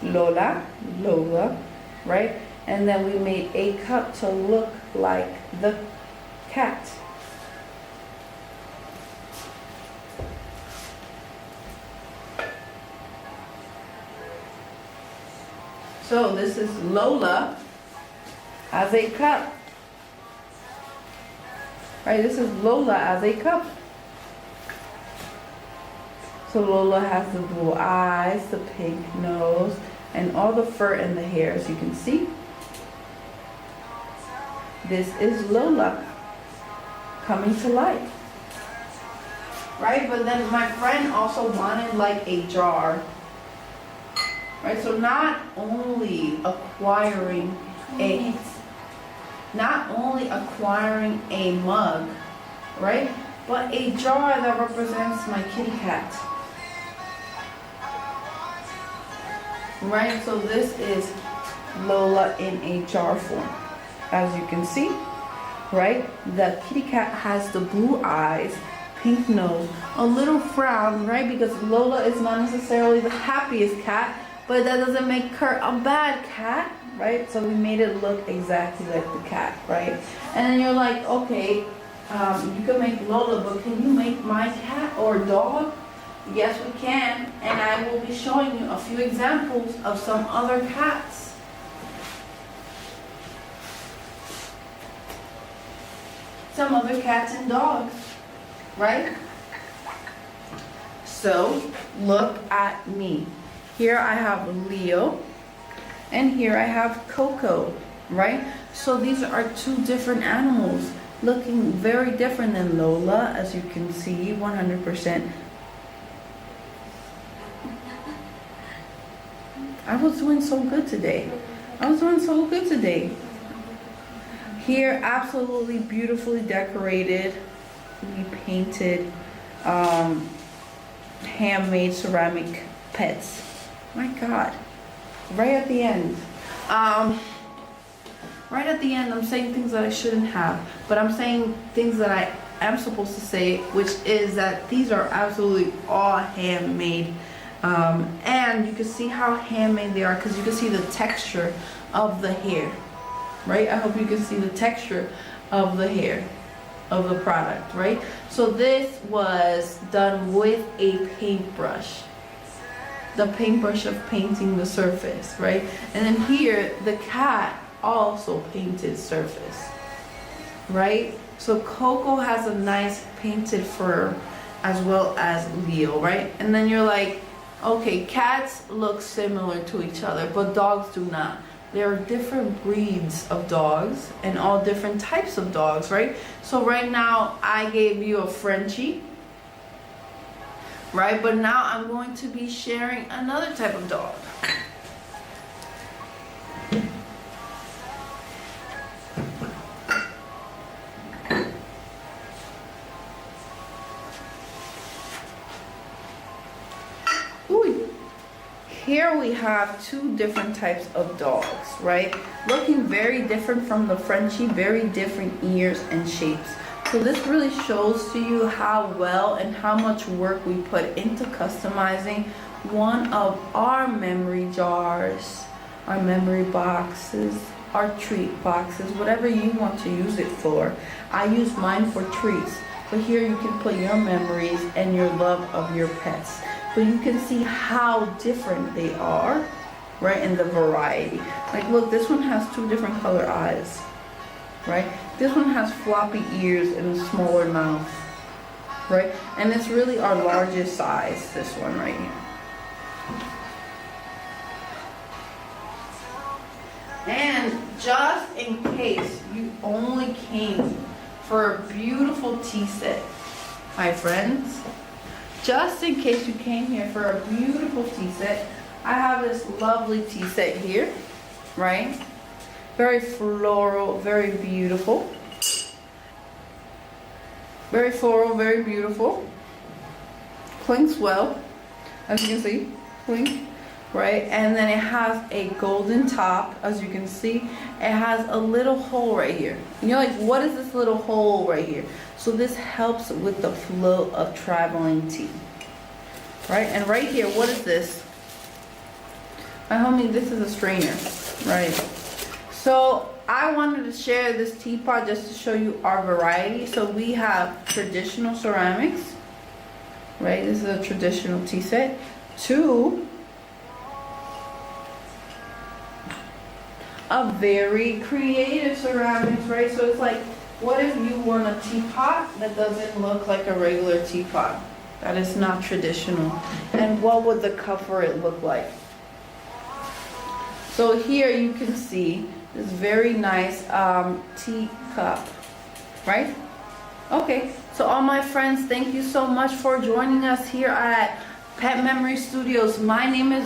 Lola, right? And then we made a cup to look like the cat. So this is Lola as a cup. Right, this is Lola as a cup. So Lola has the blue eyes, the pink nose, and all the fur and the hair, as you can see. This is Lola coming to life. Right, but then my friend also wanted like a jar. Right, so not only acquiring a mug, right, but a jar that represents my kitty cat. Right, so this is Lola in a jar form, as you can see. right? The kitty cat has the blue eyes, pink nose, a little frown, right? Because Lola is not necessarily the happiest cat, but that doesn't make her a bad cat, right? So we made it look exactly like the cat, right? And then you're like, okay, you can make Lola, but can you make my cat or dog? Yes, we can, and I will be showing you a few examples of some other cats. Some other cats and dogs, right? So, look at me. Here I have Leo, and here I have Coco, right? So these are two different animals, looking very different than Lola, as you can see, 100%. I was doing so good today. Here, absolutely beautifully decorated. We painted handmade ceramic pets. My God, right at the end. Right at the end, I'm saying things that I shouldn't have, but I'm saying things that I am supposed to say, which is that these are absolutely all handmade. And you can see how handmade they are because you can see the texture of the hair, right? I hope you can see the texture of the hair of the product, right? So this was done with a paintbrush, the paintbrush of painting the surface, right? And then here, the cat also painted surface, right? So Coco has a nice painted fur as well as Leo, right? And then you're like, okay, cats look similar to each other, but dogs do not. There are different breeds of dogs and all different types of dogs, right? So right now I gave you a Frenchie, right? But now I'm going to be sharing another type of dog. Here we have two different types of dogs, right? Looking very different from the Frenchie, very different ears and shapes. So this really shows to you how well and how much work we put into customizing one of our memory jars, our memory boxes, our treat boxes, whatever you want to use it for. I use mine for treats, but here you can put your memories and your love of your pets. But you can see how different they are, right, in the variety. Like look, this one has two different color eyes, right? This one has floppy ears and a smaller mouth, right? And it's really our largest size, this one right here. And just in case you only came for a beautiful tea set, my friends, just in case you came here for a beautiful tea set, I have this lovely tea set here, right? Very floral, very beautiful. Very floral, very beautiful. Clinks well, as you can see, clink, right? And then it has a golden top, as you can see. It has a little hole right here. And you're like, what is this little hole right here? So this helps with the flow of traveling tea, right? And right here, what is this? My homie, this is a strainer, right? So I wanted to share this teapot just to show you our variety. So we have traditional ceramics, right? This is a traditional tea set. Two, a very creative ceramics, right? So it's like, what if you want a teapot that doesn't look like a regular teapot? That is not traditional. And what would the cup for it look like? So here you can see this very nice teacup, right? Okay, so all my friends, thank you so much for joining us here at Pet Memory Studios. My name is